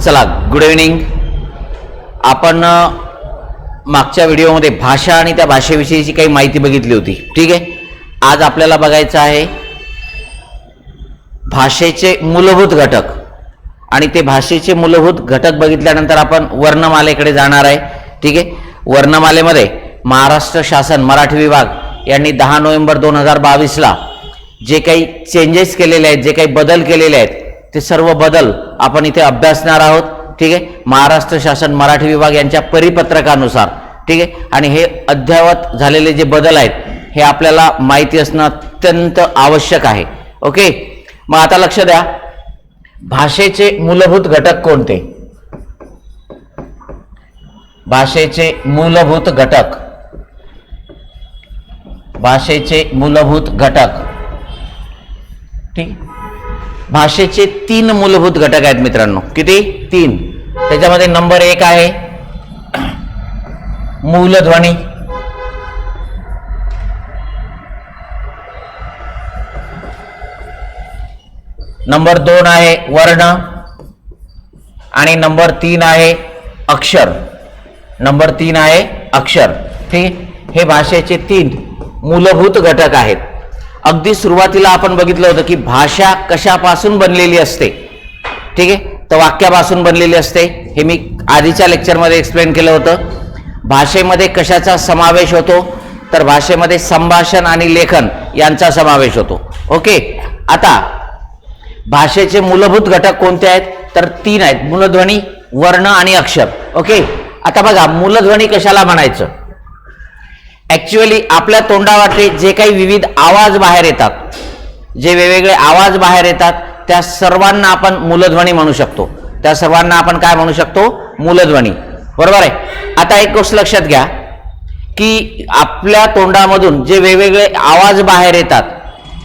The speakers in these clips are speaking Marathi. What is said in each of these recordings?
चला, गुड इव्हनिंग. आपण मागच्या व्हिडिओमध्ये भाषा आणि त्या भाषेविषयीची काही माहिती बघितली होती. ठीक आहे. आज आपल्याला बघायचं आहे भाषेचे मूलभूत घटक, आणि ते भाषेचे मूलभूत घटक बघितल्यानंतर आपण वर्णमालेकडे जाणार आहे. ठीक आहे. वर्णमालेमध्ये महाराष्ट्र शासन मराठी विभाग यांनी 10 नोव्हेंबर 2022ला जे काही चेंजेस केलेले आहेत, जे काही बदल केलेले आहेत, ते सर्व बदल आपण इथे अभ्यासणार आहोत. ठीक आहे. महाराष्ट्र शासन मराठी विभाग यांच्या परिपत्रकानुसार. ठीक आहे. आणि हे अद्ययावत झालेले जे बदल आहेत हे आपल्याला माहिती असणं अत्यंत आवश्यक आहे. ओके. मग आता लक्ष द्या, भाषेचे मूलभूत घटक कोणते? भाषेचे मूलभूत घटक, भाषेचे मूलभूत घटक. ठीक. भाषेचे 3 मूलभूत घटक आहेत मित्रांनो. किती? 3. त्याच्यामध्ये नंबर 1 आहे मूलध्वनी. नंबर 2 आहे वर्ण, आणि नंबर 3 आहे अक्षर. नंबर 3 आहे अक्षर. ठीक. हे भाषेचे 3 मूलभूत घटक आहेत. अगदी सुरुवातीला आपण बघितलं होतं की भाषा कशापासून बनलेली असते. ठीक आहे. तर वाक्यापासून बनलेली असते. हे मी आधीच्या लेक्चरमध्ये एक्सप्लेन केलं होतं. भाषेमध्ये कशाचा समावेश होतो? तर भाषेमध्ये संभाषण आणि लेखन यांचा समावेश होतो. ओके. आता भाषेचे मूलभूत घटक कोणते आहेत? तर 3 आहेत: मूलध्वनी, वर्ण आणि अक्षर. ओके. आता बघा, मूलध्वनी कशाला म्हणायचं? ऍक्च्युअली आपल्या तोंडावाटे जे काही विविध आवाज बाहेर येतात, जे वेगवेगळे आवाज बाहेर येतात, त्या सर्वांना आपण मूलध्वनी म्हणू शकतो. त्या सर्वांना आपण काय म्हणू शकतो? मूलध्वनी. बरोबर आहे. आता एक गोष्ट लक्षात घ्या की आपल्या तोंडामधून जे वेगवेगळे आवाज बाहेर येतात,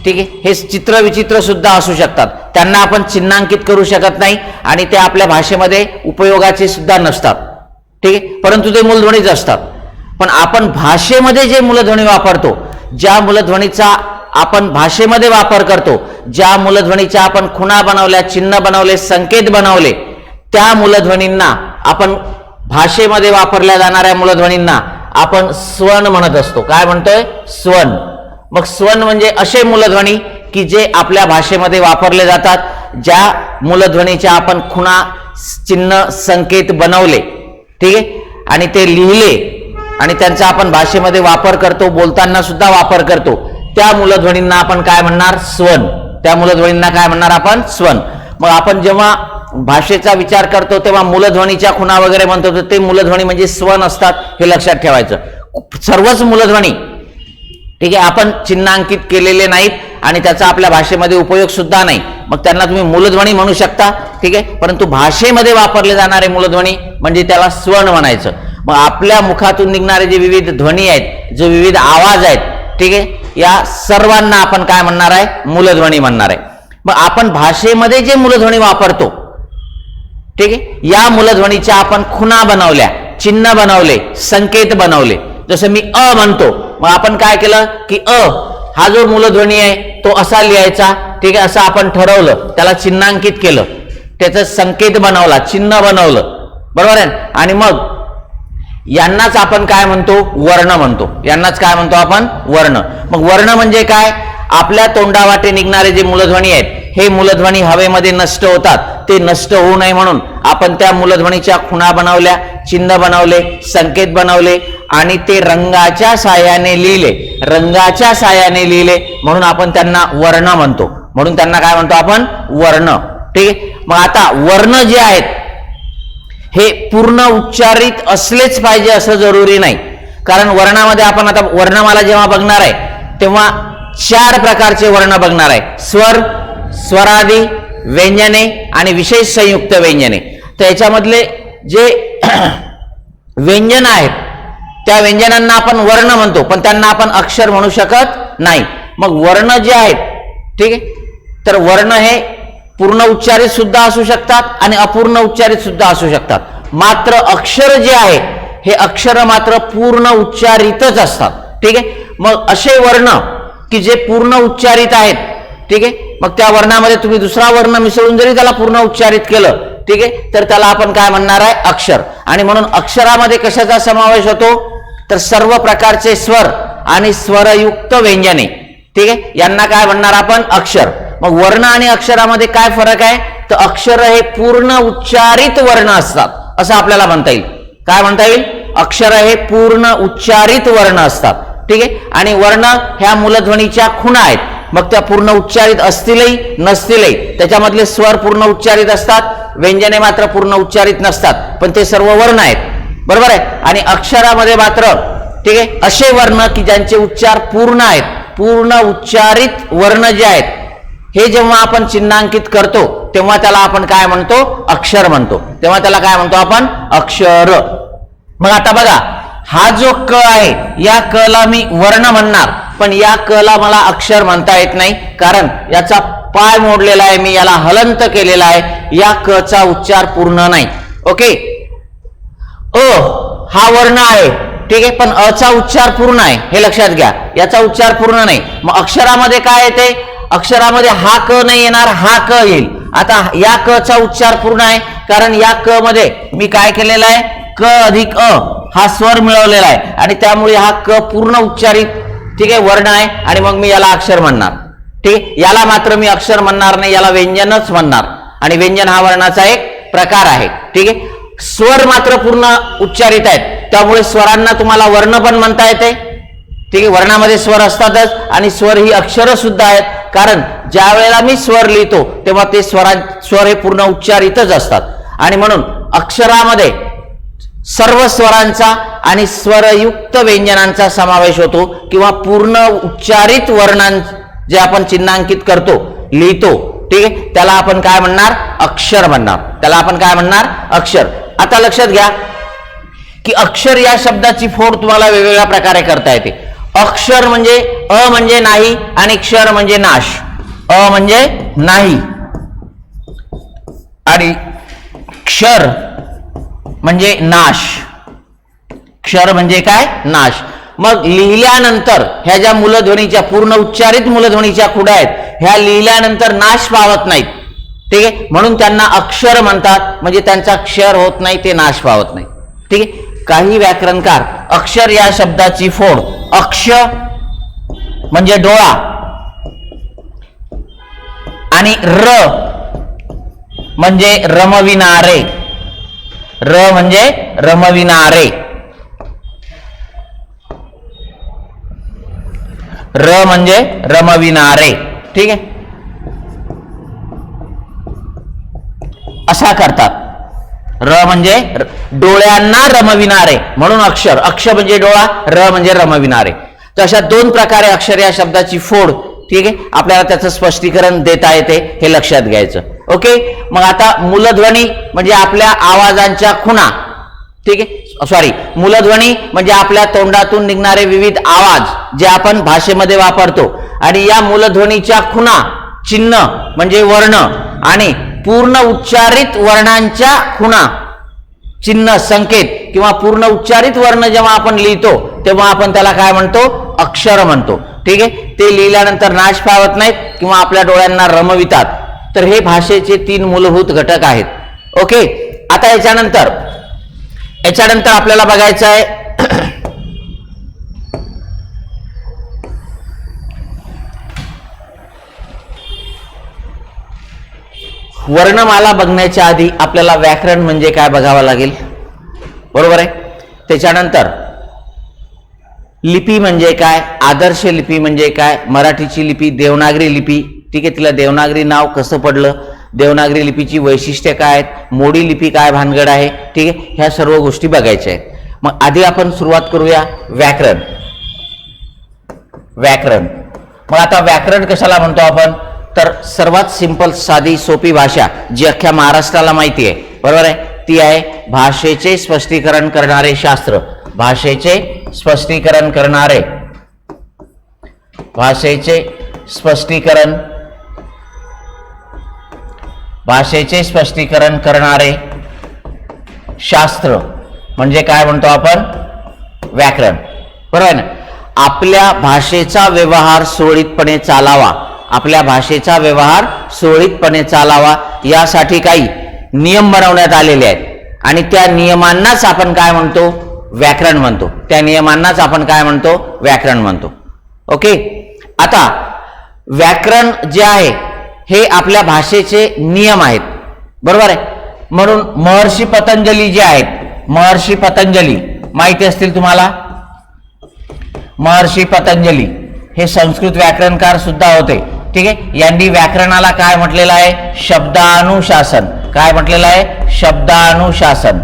ठीक आहे, हे चित्र विचित्र सुद्धा असू शकतात. त्यांना आपण चिन्हांकित करू शकत नाही आणि ते आपल्या भाषेमध्ये उपयोगाचे सुद्धा नसतात. ठीक आहे. परंतु ते मूलध्वनीच असतात. पण आपण भाषेमध्ये जे मूलध्वनी वापरतो, ज्या मूलध्वनीचा आपण भाषेमध्ये वापर करतो, ज्या मूलध्वनीच्या आपण खुणा बनवल्या, चिन्ह बनवले, संकेत बनवले, त्या मूलध्वनींना आपण, भाषेमध्ये वापरल्या जाणाऱ्या मूलध्वनींना आपण स्वन म्हणत असतो. काय म्हणतोय? स्वन. मग स्वन म्हणजे असे मूलध्वनी की जे आपल्या भाषेमध्ये वापरले जातात, ज्या मूलध्वनीच्या आपण खुणा, चिन्ह, संकेत बनवले, ठीक आहे, आणि ते लिहिले आणि त्यांचा आपण भाषेमध्ये वापर करतो, बोलताना सुद्धा वापर करतो, त्या मूलध्वनींना आपण काय म्हणणार? स्वन. त्या मूलध्वनींना काय म्हणणार आपण? स्वन. मग आपण जेव्हा भाषेचा विचार करतो तेव्हा मूलध्वनीच्या खुणा वगैरे म्हणतो, तर ते मूलध्वनी म्हणजे स्वन असतात. हे लक्षात ठेवायचं. सर्वच मूलध्वनी, ठीक आहे, आपण चिन्हांकित केलेले नाहीत आणि त्याचा आपल्या भाषेमध्ये उपयोग सुद्धा नाही. मग त्यांना तुम्ही मूलध्वनी म्हणू शकता. ठीक आहे. परंतु भाषेमध्ये वापरले जाणारे मूलध्वनी म्हणजे त्याला स्वन म्हणायचं. मग आपल्या मुखातून निघणारे जे विविध ध्वनी आहेत, जे विविध आवाज आहेत, ठीक आहे, या सर्वांना आपण काय म्हणणार आहे? मूलध्वनी म्हणणार आहे. मग आपण भाषेमध्ये जे मूलध्वनी वापरतो, ठीक आहे, या मूलध्वनीच्या आपण खुणा बनवल्या, चिन्ह बनवले, संकेत बनवले. जसं मी अ म्हणतो, मग आपण काय केलं की अ हा जो मूलध्वनी आहे तो असा लिहायचा. ठीक आहे. असं आपण ठरवलं, त्याला चिन्हांकित केलं, त्याचा संकेत बनवला, चिन्ह बनवलं. बरोबर आहे. आणि मग यांनाच आपण काय म्हणतो? वर्ण म्हणतो. यांनाच काय म्हणतो आपण? वर्ण. मग वर्ण म्हणजे काय? आपल्या तोंडावाटे निघणारे जे मूलध्वनी आहेत, हे मूलध्वनी हवेमध्ये नष्ट होतात. ते नष्ट होऊ नये म्हणून आपण त्या मूलध्वनीच्या खुणा बनवल्या, चिन्ह बनवले, संकेत बनवले आणि ते रंगाच्या साह्याने लिहिले. रंगाच्या साह्याने लिहिले म्हणून आपण त्यांना वर्ण म्हणतो. म्हणून त्यांना काय म्हणतो आपण? वर्ण. ठीक आहे. मग आता वर्ण जे आहेत हे पूर्ण उच्चारित असलेच पाहिजे असं जरुरी नाही. कारण वर्णामध्ये आपण आता वर्णमाला जेव्हा बघणार आहे तेव्हा 4 प्रकारचे वर्ण बघणार आहे: स्वर, स्वरादी, व्यंजने आणि विशेष संयुक्त व्यंजने. तर याच्यामधले जे व्यंजन आहेत त्या व्यंजनांना आपण वर्ण म्हणतो, पण त्यांना आपण अक्षर म्हणू शकत नाही. मग वर्ण जे आहेत, ठीक आहे, तर वर्ण हे पूर्ण उच्चारित सुद्धा असू शकतात आणि अपूर्ण उच्चारित सुद्धा असू शकतात. मात्र अक्षर जे आहे हे अक्षर मात्र पूर्ण उच्चारितच असतात. ठीक आहे. मग असे वर्ण की जे पूर्ण उच्चारित आहेत, ठीक आहे, मग त्या वर्णामध्ये तुम्ही दुसरा वर्ण मिसळून जरी त्याला पूर्ण उच्चारित केलं ठीक आहे, तर त्याला आपण काय म्हणणार आहे, अक्षर. आणि म्हणून अक्षरामध्ये कशाचा समावेश होतो, तर सर्व प्रकारचे स्वर आणि स्वरयुक्त व्यंजने, ठीक आहे, यांना काय म्हणणार आपण, अक्षर. मग वर्ण आणि अक्षरामध्ये काय फरक आहे, तर अक्षर हे पूर्ण उच्चारित वर्ण असतात असं आपल्याला म्हणता येईल. काय म्हणता येईल, अक्षर हे पूर्ण उच्चारित वर्ण असतात, ठीक आहे. आणि वर्ण ह्या मूलध्वनीच्या खुणा आहेत, मग त्या पूर्ण उच्चारित असतीलही नसतीलही, त्याच्यामधले स्वर पूर्ण उच्चारित असतात, व्यंजने मात्र पूर्ण उच्चारित नसतात, पण ते सर्व वर्ण आहेत, बरोबर आहे. आणि अक्षरामध्ये मात्र, ठीक आहे, असे वर्ण की ज्यांचे उच्चार पूर्ण आहेत, पूर्ण उच्चारित वर्ण जे आहेत, हे जेव्हा आपण चिन्हांकित करतो तेव्हा त्याला आपण काय म्हणतो, अक्षर म्हणतो. तेव्हा त्याला काय म्हणतो आपण, अक्षर. मग आता बघा, हा जो क आहे, या क ला मी वर्ण म्हणणार, पण या क ला मला अक्षर म्हणता येत नाही, कारण याचा पाय मोडलेला आहे, मी याला हलंत केलेला आहे, या क चा उच्चार पूर्ण नाही. ओके, अ हा वर्ण आहे, ठीक आहे, पण अ चा उच्चार पूर्ण आहे, हे लक्षात घ्या, याचा उच्चार पूर्ण नाही. मग अक्षरामध्ये काय येते, अक्षरामध्ये हा क नाही येणार, हा क येईल. आता या क चा उच्चार पूर्ण आहे, कारण या क मध्ये मी काय केलेलं आहे, क अधिक अ हा स्वर मिळवलेला आहे, आणि त्यामुळे हा क पूर्ण उच्चारित, ठीक आहे, वर्ण आहे, आणि मग मी याला अक्षर म्हणणार. ठीक आहे, याला मात्र मी अक्षर म्हणणार नाही, याला व्यंजनच म्हणणार. आणि व्यंजन हा वर्णाचा एक प्रकार आहे. ठीक आहे, स्वर मात्र पूर्ण उच्चारित आहेत, त्यामुळे स्वरांना तुम्हाला वर्ण पण म्हणता येते. ठीक आहे, वर्णामध्ये स्वर असतातच, आणि स्वर ही अक्षर सुद्धा आहेत, कारण ज्या वेळेला मी स्वर लिहितो तेव्हा ते स्वर हे पूर्ण उच्चारितच असतात. आणि म्हणून अक्षरामध्ये सर्व स्वरांचा आणि स्वरयुक्त व्यंजनांचा समावेश होतो, किंवा पूर्ण उच्चारित वर्णां जे आपण चिन्हांकित करतो, लिहितो, ठीक आहे, त्याला आपण काय म्हणणार, अक्षर म्हणणार. त्याला आपण काय म्हणणार, अक्षर. आता लक्षात घ्या की अक्षर या शब्दाची फोड तुम्हाला वेगवेगळ्या प्रकारे करता येते. अक्षर म्हणजे अ म्हणजे नाही, आणि क्षर म्हणजे नाश. अ म्हणजे नाही आणि क्षर म्हणजे नाश. क्षर म्हणजे काय, नाश. मग लिहिल्यानंतर ह्या ज्या मूलध्वनीच्या पूर्ण उच्चारित मूलध्वनीच्या खुड्या आहेत, ह्या लिहिल्यानंतर नाश पावत नाहीत. ठीक आहे, म्हणून त्यांना अक्षर म्हणतात, म्हणजे त्यांचा क्षर होत नाही, ते नाश पावत नाही. ठीक आहे, काही व्याकरणकार अक्षर या शब्दाची फोड अक्ष म्हणजे डोळा आणि र म्हणजे रमविणारे, र म्हणजे रमविणारे, र म्हणजे रमविणारे, ठीक आहे, असा करतात. र म्हणजे डोळ्यांना रमविणारे, म्हणून अक्षर. अक्ष म्हणजे डोळा, र म्हणजे रमविणारे. तर अशा दोन प्रकारे अक्षर या शब्दाची फोड, ठीक आहे, आपल्याला त्याचं स्पष्टीकरण देता येते, हे लक्षात घ्यायचं. ओके, मग आता मूलध्वनी म्हणजे आपल्या आवाजांच्या खुणा, ठीक आहे, सॉरी, मूलध्वनी म्हणजे आपल्या तोंडातून निघणारे विविध आवाज जे आपण भाषेमध्ये वापरतो, आणि या मूलध्वनीच्या खुणा, चिन्ह म्हणजे वर्ण, आणि पूर्ण उच्चारित वर्णांच्या खुणा, चिन्ह, संकेत किंवा पूर्ण उच्चारित वर्ण जेव्हा आपण लिहितो तेव्हा आपण त्याला काय म्हणतो, अक्षर म्हणतो. ठीक आहे, ते लिहिल्यानंतर नाश पावत नाहीत किंवा आपल्या डोळ्यांना रमवितात. तर हे भाषेचे 3 मूलभूत घटक आहेत. ओके, आता याच्यानंतर आपल्याला बघायचं आहे वर्णमाला. बघण्याच्या आधी आपल्याला व्याकरण म्हणजे काय बघावं लागेल, बरोबर आहे. त्याच्यानंतर लिपी म्हणजे काय, आदर्श लिपी म्हणजे काय, मराठीची लिपी, देवनागरी लिपी, ठीक आहे, तिला देवनागरी नाव कसं पडलं, देवनागरी लिपीची वैशिष्ट्ये काय आहेत, मोडी लिपी काय भानगड आहे, ठीक आहे, ह्या सर्व गोष्टी बघायच्या आहेत. मग आधी आपण सुरुवात करूया व्याकरण. मग आता व्याकरण कशाला म्हणतो आपण, तर सर्वात सिंपल, साधी, सोपी भाषा जी अख्ख्या महाराष्ट्राला माहिती आहे, बरोबर आहे, ती आहे भाषेचे स्पष्टीकरण करणारे शास्त्र. भाषेचे स्पष्टीकरण करणारे, भाषेचे स्पष्टीकरण करणारे शास्त्र म्हणजे काय म्हणतो आपण, व्याकरण. बरोबर आहे ना. आपल्या भाषेचा व्यवहार सुरळीतपणे चालावा, आपल्या भाषेचा व्यवहार सुरळीतपणे चालावा, यासाठी काही नियम बनवण्यात आलेले आहेत आणि त्या नियमांनाच आपण काय म्हणतो, व्याकरण म्हणतो. त्या नियमांनाच आपण काय म्हणतो, व्याकरण म्हणतो. ओके. आता व्याकरण जे आहे हे आपल्या भाषेचे नियम आहेत, बरोबर आहे. म्हणून महर्षी पतंजली जे आहेत, महर्षी पतंजली माहिती असतील तुम्हाला. महर्षी पतंजली हे संस्कृत व्याकरणकार सुद्धा होते. ठीक आहे. यांनी व्याकरणाला काय म्हटलेलं आहे, शब्दानुशासन. काय म्हटलेलं आहे, शब्दानुशासन.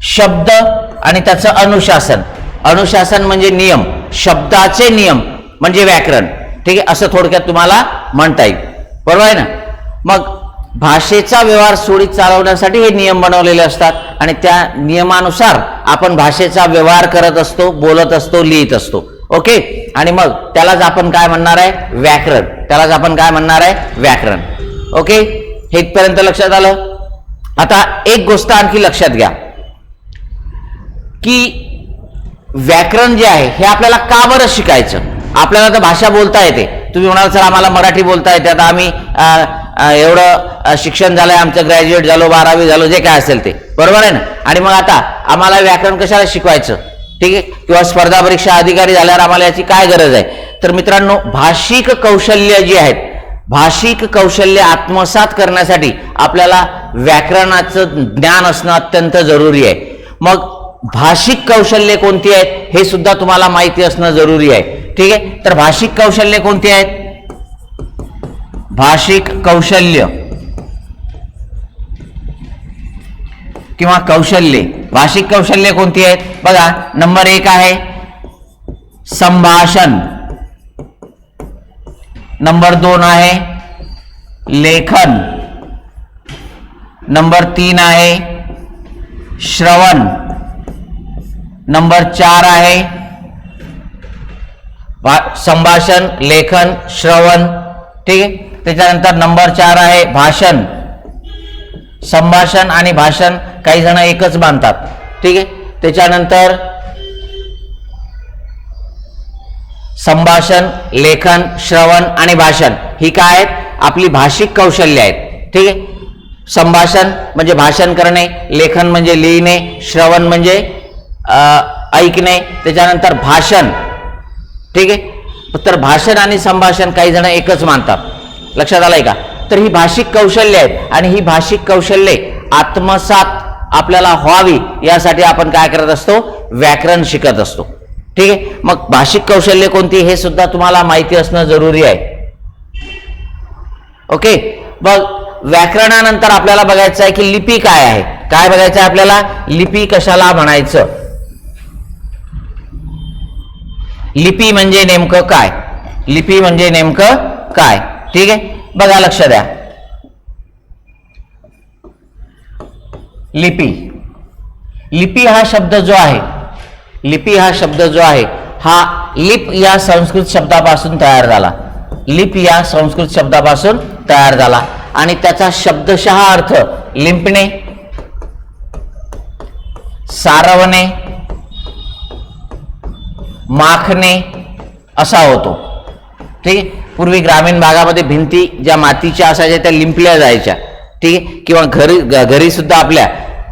शब्द आणि त्याचं अनुशासन. अनुशासन म्हणजे नियम, शब्दाचे नियम म्हणजे व्याकरण. ठीक आहे, असं थोडक्यात तुम्हाला म्हणता येईल, बरोबर आहे ना. मग भाषेचा व्यवहार सुरळीत चालवण्यासाठी हे नियम बनवलेले असतात आणि त्या नियमानुसार आपण भाषेचा व्यवहार करत असतो, बोलत असतो, लिहित असतो. ओके. आणि मग त्यालाच आपण काय म्हणणार आहे, व्याकरण. त्यालाच आपण काय म्हणणार आहे, व्याकरण. ओके. हे इथपर्यंत लक्षात आलं. आता एक गोष्ट आणखी लक्षात घ्या की व्याकरण जे आहे हे आपल्याला का बरं शिकायचं. आपल्याला तर भाषा बोलता येते. तुम्ही म्हणाल सर आम्हाला मराठी बोलता येते, आता आम्ही एवढं शिक्षण झालंय आमचं, ग्रॅज्युएट झालो, 12वी झालो, जे काय असेल ते, बरोबर आहे ना. आणि मग आता आम्हाला व्याकरण कशाला शिकवायचं, ठीक आहे, किंवा स्पर्धा परीक्षा अधिकारी झाल्यावर आम्हाला याची काय गरज आहे. तर मित्रांनो, भाषिक कौशल्य जी आहेत, भाषिक कौशल्य आत्मसात करण्यासाठी आपल्याला व्याकरणाचं ज्ञान असणं अत्यंत जरुरी आहे. मग भाषिक कौशल्य कोणती आहेत हे सुद्धा तुम्हाला माहिती असणं जरुरी आहे. ठीक आहे. तर भाषिक कौशल्य कोणती आहेत, भाषिक कौशल्य किंवा कौशल्ये, भाषिक कौशल्य कोणती आहेत बघा. नंबर 1 आहे संभाषण. नंबर 2 आहे लेखन. नंबर 3 आहे श्रवण. नंबर 4 आहे संभाषण, लेखन, श्रवण. ठीक आहे. त्याच्यानंतर नंबर 4 आहे भाषण. संभाषण आणि भाषण काही जण एकच मानतात. ठीक आहे. त्याच्यानंतर संभाषण, लेखन, श्रवण आणि भाषण ही काय आहेत, आपली भाषिक कौशल्य आहेत. ठीक आहे. संभाषण म्हणजे भाषण करणे, लेखन म्हणजे लिहिणे, श्रवण म्हणजे ऐकणे, त्याच्यानंतर भाषण. ठीक आहे. तर भाषण आणि संभाषण काही जण एकच मानतात. लक्षात आलंय का. तर ही भाषिक कौशल्य आहेत आणि ही भाषिक कौशल्ये आत्मसात आपल्याला व्हावी यासाठी आपण काय करत असतो, व्याकरण शिकत असतो. ठीक आहे. मग भाषिक कौशल्य कोणती हे सुद्धा तुम्हाला माहिती असणं जरुरी आहे. ओके. मग व्याकरणानंतर आपल्याला बघायचं आहे की लिपी काय आहे. काय बघायचं आहे आपल्याला, लिपी कशाला म्हणायचं, लिपी म्हणजे नेमकं काय, लिपी म्हणजे नेमकं काय. ठीक आहे. बघा लक्ष द्या. लिपी, लिपी हा शब्द जो आहे, लिपी हा शब्द जो आहे हा लिप या संस्कृत शब्दापासून तयार झाला. लिप या संस्कृत शब्दापासून तयार झाला आणि त्याचा शब्दशः अर्थ लिंपणे, सारवणे, माखणे असा होतो. ठीक आहे. पूर्वी ग्रामीण भागामध्ये भिंती ज्या मातीच्या असायच्या त्या लिंपल्या जायच्या. ठीक आहे. किंवा घरी सुद्धा आपल्या,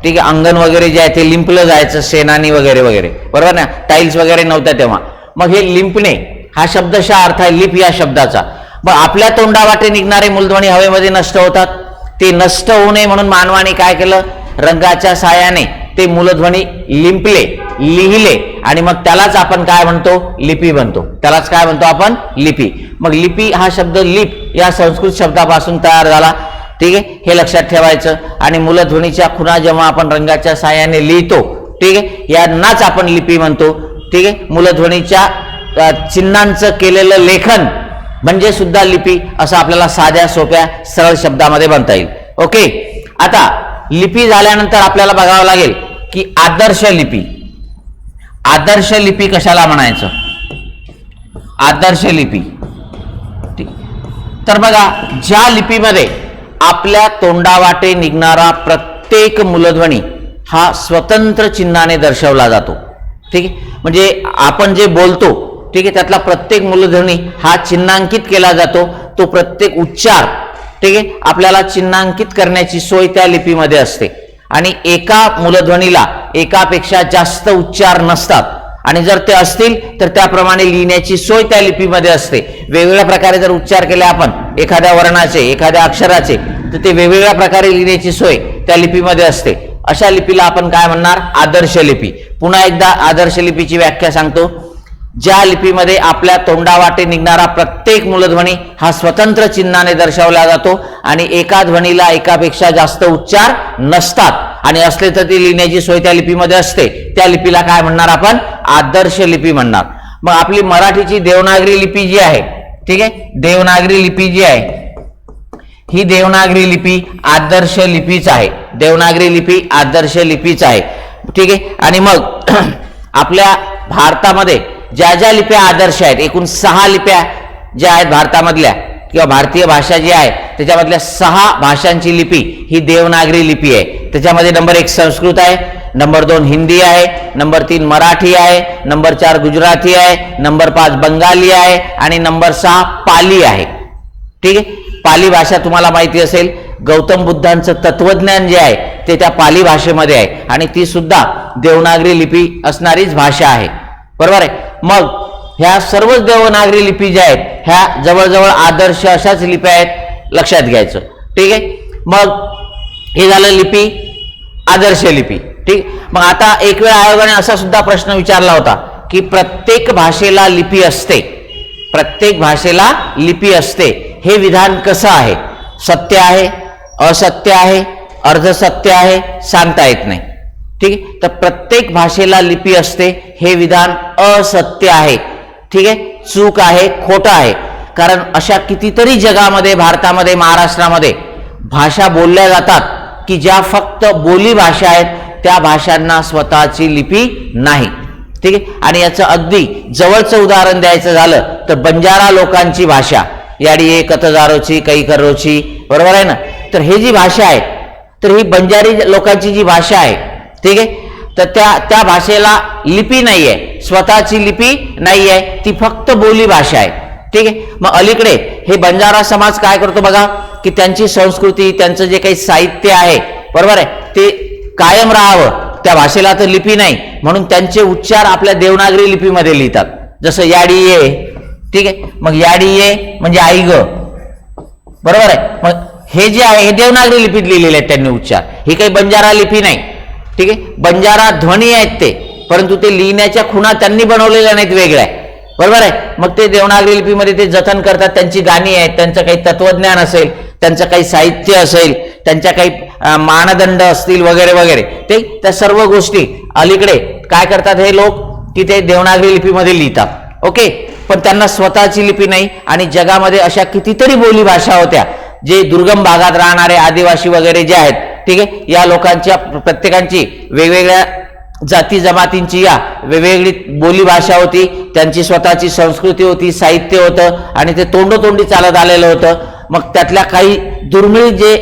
ठीक आहे, अंगण वगैरे जे आहे ते लिंपलं जायचं, शेणानी वगैरे वगैरे, बरोबर ना. टाईल्स वगैरे नव्हत्या तेव्हा. मग हे लिंपणे हा शब्दशः अर्थ आहे लिप या शब्दाचा. मग आपल्या तोंडावाटे निघणारे मूलध्वनी हवेमध्ये नष्ट होतात. ते नष्ट होऊ नये म्हणून मानवाने काय केलं, रंगाच्या साहाय्याने ते मूलध्वनी लिंपले, लिहिले आणि मग त्यालाच आपण काय म्हणतो, लिपी बनतो. त्यालाच काय म्हणतो आपण, लिपी. मग लिपी हा शब्द लिप या संस्कृत शब्दापासून तयार झाला. ठीक आहे. हे लक्षात ठेवायचं. आणि मूलध्वनीच्या खुणा जेव्हा आपण रंगाच्या साहाय्याने लिहितो, ठीक आहे, यांनाच आपण लिपी म्हणतो. ठीक आहे. मूलध्वनीच्या चिन्हांचं केलेलं लेखन म्हणजे सुद्धा लिपी, असं आपल्याला साध्या सोप्या सरळ शब्दामध्ये म्हणता येईल. ओके. आता लिपी झाल्यानंतर आपल्याला बघावं लागेल की आदर्श लिपी. आदर्श लिपी कशाला म्हणायचं, आदर्श लिपी. तर बघा, ज्या लिपीमध्ये आपल्या तोंडावाटे निघणारा प्रत्येक मूलध्वनी हा स्वतंत्र चिन्हाने दर्शवला जातो. ठीक आहे. म्हणजे आपण जे बोलतो, ठीक आहे, त्यातला प्रत्येक मूलध्वनी हा चिन्हांकित केला जातो. तो प्रत्येक उच्चार, ठीक आहे, आपल्याला चिन्हांकित करण्याची सोय त्या लिपीमध्ये असते आणि एका मूलध्वनीला एकापेक्षा जास्त उच्चार नसतात आणि जर ते असतील तर त्याप्रमाणे लिहिण्याची सोय त्या लिपीमध्ये असते. वेगवेगळ्या प्रकारे जर उच्चार केले आपण एखाद्या वर्णाचे एखाद्या अक्षराचे तर ते वेगवेगळ्या प्रकारे लिहिण्याची सोय त्या लिपीमध्ये असते. अशा लिपीला आपण काय म्हणणार? आदर्श लिपी. पुन्हा एकदा आदर्श लिपीची व्याख्या सांगतो. ज्या लिपीमध्ये आपल्या तोंडावाटे निघणारा प्रत्येक मूलध्वनी हा स्वतंत्र चिन्हाने दर्शवला जातो आणि एका ध्वनीला एकापेक्षा जास्त उच्चार नसतात आणि असले तर ती लिहिण्याची सोय त्या लिपीमध्ये असते. त्या लिपीला काय म्हणणार आपण? आदर्श लिपी म्हणणार. मग आपली मराठीची देवनागरी लिपी जी आहे, ठीक आहे, देवनागरी लिपी जी आहे ही देवनागरी लिपी आदर्श लिपीच आहे. देवनागरी लिपी आदर्श लिपीच आहे, ठीक आहे. आणि मग आपल्या भारतामध्ये ज्या ज्या लिप्या आदर्श आहेत, एकूण 6 लिप्या ज्या आहेत भारतामधल्या किंवा भारतीय भाषा जी आहे त्याच्यामधल्या 6 भाषांची लिपी ही देवनागरी लिपी आहे. त्याच्यामध्ये नंबर 1 संस्कृत आहे, नंबर 2 हिंदी आहे, नंबर 3 मराठी आहे, नंबर 4 गुजराती आहे, नंबर 5 बंगाली आहे आणि नंबर 6 पाली आहे. ठीक आहे. पाली भाषा तुम्हाला माहिती असेल, गौतम बुद्धांचं तत्वज्ञान जे आहे ते त्या पाली भाषेमध्ये आहे आणि ती सुद्धा देवनागरी लिपी असणारीच भाषा आहे. बरोबर आहे. मग ह्या सर्वच देवनागरी लिपी ज्या आहेत ह्या जवळजवळ आदर्श अशाच लिप्या आहेत, लक्षात घ्यायचं. ठीक आहे. मग हे झालं लिपी, आदर्श लिपी. ठीक. मग आता एक वेळ आयोगाने असा सुद्धा प्रश्न विचारला होता की प्रत्येक भाषेला लिपी असते, प्रत्येक भाषेला लिपी असते, हे विधान कसं आहे? सत्य आहे, असत्य आहे, अर्धसत्य आहे, सांगता येत नाही. ठीक आहे. तर प्रत्येक भाषेला लिपी असते हे विधान असत्य आहे. ठीक आहे, चूक आहे, खोटं आहे. कारण अशा कितीतरी जगामध्ये, भारतामध्ये, महाराष्ट्रामध्ये भाषा बोलल्या जातात की ज्या फक्त बोली भाषा आहेत, त्या भाषांना स्वतःची लिपी नाही. ठीक आहे. आणि याचं अगदी जवळचं उदाहरण द्यायचं झालं तर बंजारा लोकांची भाषा, याडी ए कतजारोची कै करोची, बरोबर आहे ना. तर हे जी भाषा आहे, तर ही बंजारी लोकांची जी भाषा आहे, ठीक आहे, तर त्या भाषेला लिपी नाही आहे, स्वतःची लिपी नाही आहे, ती फक्त बोली भाषा आहे. ठीक आहे. मग अलीकडे हे बंजारा समाज काय करतो बघा, की त्यांची संस्कृती, त्यांचं जे काही साहित्य आहे, बरोबर आहे, ते कायम राहावं, त्या भाषेला तर लिपी नाही म्हणून त्यांचे उच्चार आपल्या देवनागरी लिपीमध्ये लिहितात. जसं याडी ये, ठीक आहे, मग याडी ये म्हणजे आई ग, बरोबर आहे. मग हे जे आहे हे देवनागरी लिपीत लिहिलेले आहेत त्यांनी उच्चार, ही काही बंजारा लिपी नाही. ठीक आहे. बंजारा ध्वनी आहेत ते, परंतु ते लिहिण्याच्या खुणा त्यांनी बनवलेल्या नाहीत, वेगळ्या, बरोबर आहे. मग ते देवनागरी लिपीमध्ये ते जतन करतात. त्यांची गाणी आहेत, त्यांचं काही तत्वज्ञान असेल, त्यांचं काही साहित्य असेल, त्यांच्या काही मानदंड असतील वगैरे वगैरे, ते त्या सर्व गोष्टी अलीकडे काय करतात हे लोक, की ते देवनागरी लिपीमध्ये लिहितात. ओके. पण त्यांना स्वतःची लिपी नाही. आणि जगामध्ये अशा कितीतरी बोली भाषा होत्या, जे दुर्गम भागात राहणारे आदिवासी वगैरे जे आहेत, ठीक आहे, या लोकांच्या प्रत्येकांची वेगवेगळ्या जाती जमातींची या वेगवेगळी बोली भाषा होती, त्यांची स्वतःची संस्कृती होती, साहित्य होतं आणि ते तोंडोतोंडी चालत आलेलं होतं. मग त्यातल्या काही दुर्मिळ जे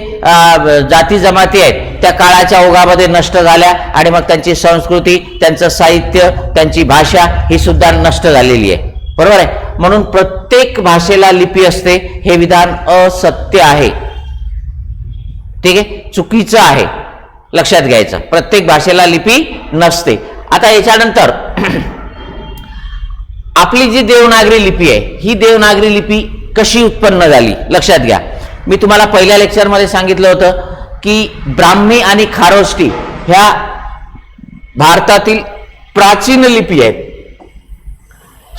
जाती जमाती आहेत त्या काळाच्या ओघामध्ये नष्ट झाल्या आणि मग त्यांची संस्कृती, त्यांचं साहित्य, त्यांची भाषा ही सुद्धा नष्ट झालेली आहे. बरोबर आहे. म्हणून प्रत्येक भाषेला लिपी असते हे विधान असत्य आहे. ठीक आहे, चुकीचं आहे, लक्षात घ्यायचं. प्रत्येक भाषेला लिपी नसते. आता याच्यानंतर आपली जी देवनागरी लिपी आहे ही देवनागरी लिपी कशी उत्पन्न झाली, लक्षात घ्या. मी तुम्हाला पहिल्या लेक्चरमध्ये सांगितलं होतं की ब्राह्मी आणि खारोष्टी ह्या भारतातील प्राचीन लिपी आहेत.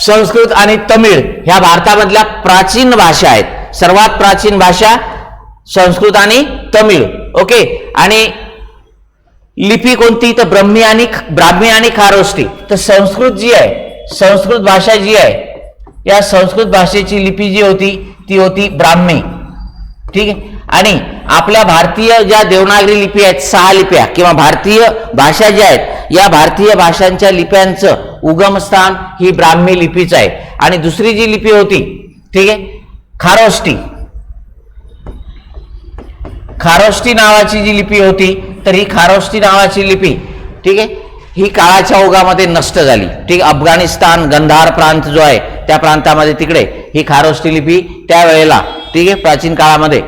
संस्कृत आणि तमिळ ह्या भारतामधल्या प्राचीन भाषा आहेत. सर्वात प्राचीन भाषा संस्कृत आणि तमिळ. ओके. आणि लिपी कोणती, तर ब्राह्मी आणि खारोष्टी. तर संस्कृत जी आहे, संस्कृत भाषा जी आहे, या संस्कृत भाषेची लिपी जी होती ती होती ब्राह्मी. ठीक आहे. आणि आपल्या भारतीय ज्या देवनागरी लिपी आहेत, 6 लिप्या किंवा भारतीय भाषा ज्या आहेत, या भारतीय भाषांच्या लिप्यांचं उगमस्थान ही ब्राह्मी लिपीच आहे. आणि दुसरी जी लिपी होती, ठीक आहे, खारोष्टी, खारोष्टी नावाची जी लिपी होती, तर ही खारोष्टी नावाची लिपी, ठीक आहे, ही काळाच्या ओघामध्ये नष्ट झाली. ठीक. अफगाणिस्तान, गंधार प्रांत जो आहे त्या प्रांतामध्ये तिकडे ही खारोष्टी लिपी त्यावेळेला, ठीक आहे, प्राचीन काळामध्ये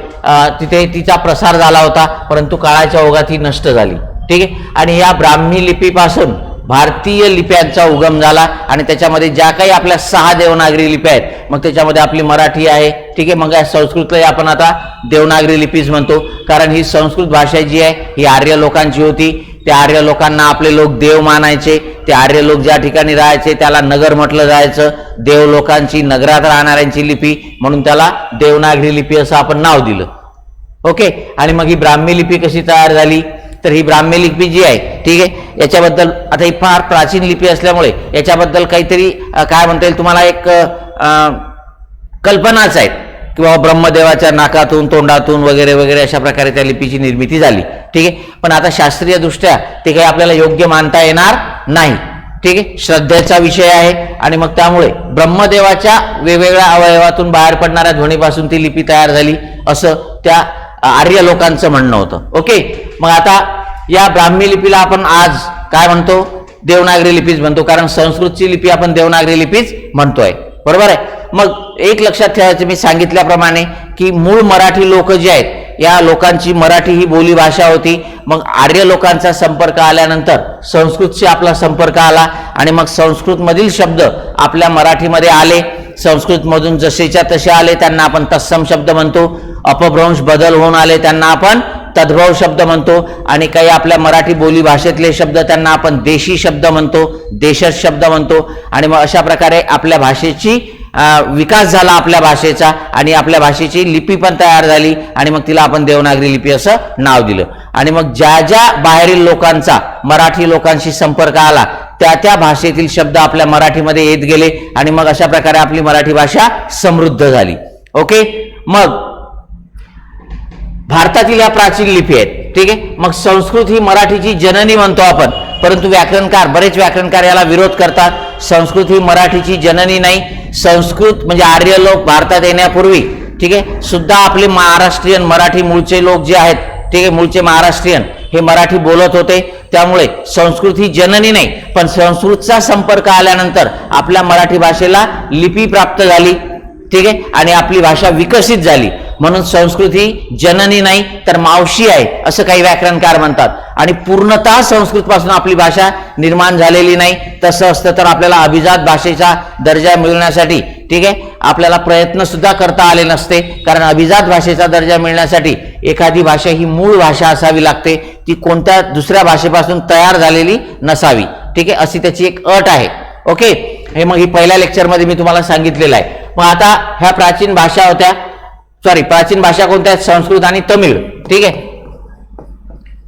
तिथे तिचा प्रसार झाला होता, परंतु काळाच्या ओघात ही नष्ट झाली. ठीक आहे. आणि या ब्राह्मी लिपीपासून भारतीय लिप्यांचा उगम झाला आणि त्याच्यामध्ये ज्या काही आपल्या 6 देवनागरी लिप्या आहेत, मग त्याच्यामध्ये आपली मराठी आहे. ठीक आहे. मग या संस्कृतला आपण आता देवनागरी लिपीच म्हणतो, कारण ही संस्कृत भाषा जी आहे ही आर्य लोकांची होती. त्या आर्य लोकांना आपले लोक देव मानायचे. ते आर्य लोक ज्या ठिकाणी राहायचे त्याला नगर म्हटलं जायचं. देव लोकांची, नगरात राहणाऱ्यांची लिपी, म्हणून त्याला देवनागरी लिपी असं आपण नाव दिलं. ओके. आणि मग ही ब्राह्मी लिपी कशी तयार झाली, तर ही ब्राह्मी लिपी जी आहे, ठीक आहे, याच्याबद्दल आता ही फार प्राचीन लिपी असल्यामुळे याच्याबद्दल काहीतरी काय म्हणता येईल तुम्हाला, एक कल्पनाच आहेत किंवा ब्रह्मदेवाच्या नाकातून, तोंडातून वगैरे वगैरे अशा प्रकारे त्या लिपीची निर्मिती झाली. ठीक आहे. पण आता शास्त्रीय दृष्ट्या ते काही आपल्याला योग्य मानता येणार नाही. ठीक आहे. श्रद्धेचा विषय आहे आणि मग त्यामुळे ब्रह्मदेवाच्या वेगवेगळ्या अवयवातून बाहेर पडणाऱ्या ध्वनीपासून ती लिपी तयार झाली असं त्या आर्य लोकांचं म्हणणं होतं. ओके. मग आता या ब्राह्मी लिपीला आपण आज काय म्हणतो, देवनागरी लिपीच म्हणतो, कारण संस्कृतची लिपी आपण देवनागरी लिपीच म्हणतोय. बरोबर आहे. मग एक लक्षात ठेवायचं, मी सांगितल्याप्रमाणे की मूळ मराठी लोक जे आहेत या लोकांची मराठी ही बोली भाषा होती. मग आर्य लोकांचा संपर्क आल्यानंतर संस्कृतशी आपला संपर्क आला आणि मग संस्कृतमधील शब्द आपल्या मराठीमध्ये आले. संस्कृतमधून जसेच्या तसे आले त्यांना आपण तत्सम शब्द म्हणतो. अपभ्रंश बदल होऊन आले त्यांना आपण तद्भव शब्द म्हणतो. आणि काही आपल्या मराठी बोली भाषेतले शब्द त्यांना आपण देशी शब्द म्हणतो, देशज शब्द म्हणतो. आणि मग अशा प्रकारे आपल्या भाषेची विकास झाला आपल्या भाषेचा आणि आपल्या भाषेची लिपी पण तयार झाली आणि मग तिला आपण देवनागरी लिपी असं नाव दिलं. आणि मग ज्या ज्या बाहेरील लोकांचा मराठी लोकांशी संपर्क आला त्या त्या भाषेतील शब्द आपल्या मराठीमध्ये येत गेले आणि मग अशा प्रकारे आपली मराठी भाषा समृद्ध झाली. ओके. मग भारतातील या प्राचीन लिपी आहेत. ठीक आहे. मग संस्कृत ही मराठीची जननी म्हणतो आपण, परंतु बरेच व्याकरणकार याला विरोध करतात. संस्कृत ही मराठीची जननी नाही. संस्कृत म्हणजे आर्य लोक भारतात येण्यापूर्वी, ठीक आहे, सुद्धा आपले महाराष्ट्रीयन मराठी मूळचे लोक जे आहेत, ठीक आहे, मूळचे महाराष्ट्रीयन हे मराठी बोलत होते. त्यामुळे संस्कृत ही जननी नाही, पण संस्कृतचा संपर्क आल्यानंतर आपल्या मराठी भाषेला लिपी प्राप्त झाली. ठीक आहे. आणि आपली भाषा विकसित झाली. म्हणून संस्कृत ही जननी नाही तर मावशी आहे असं काही व्याकरणकार म्हणतात. आणि पूर्णतः संस्कृत पासून आपली भाषा निर्माण झालेली नाही. तसं असतं तर आपल्याला अभिजात भाषेचा दर्जा मिळवण्यासाठी, ठीक आहे, आपल्याला प्रयत्न सुद्धा करता आले नसते. कारण अभिजात भाषेचा दर्जा मिळण्यासाठी एखादी भाषा ही मूळ भाषा असावी लागते, ती कोणत्या दुसऱ्या भाषेपासून तयार झालेली नसावी. ठीक आहे. अशी त्याची एक अट आहे. ओके. हे मग ही पहिल्या लेक्चरमध्ये मी तुम्हाला सांगितलेलं आहे. मग आता ह्या प्राचीन भाषा होत्या, प्राचीन भाषा कोणत्या आहेत, संस्कृत आणि तमिळ. ठीक आहे.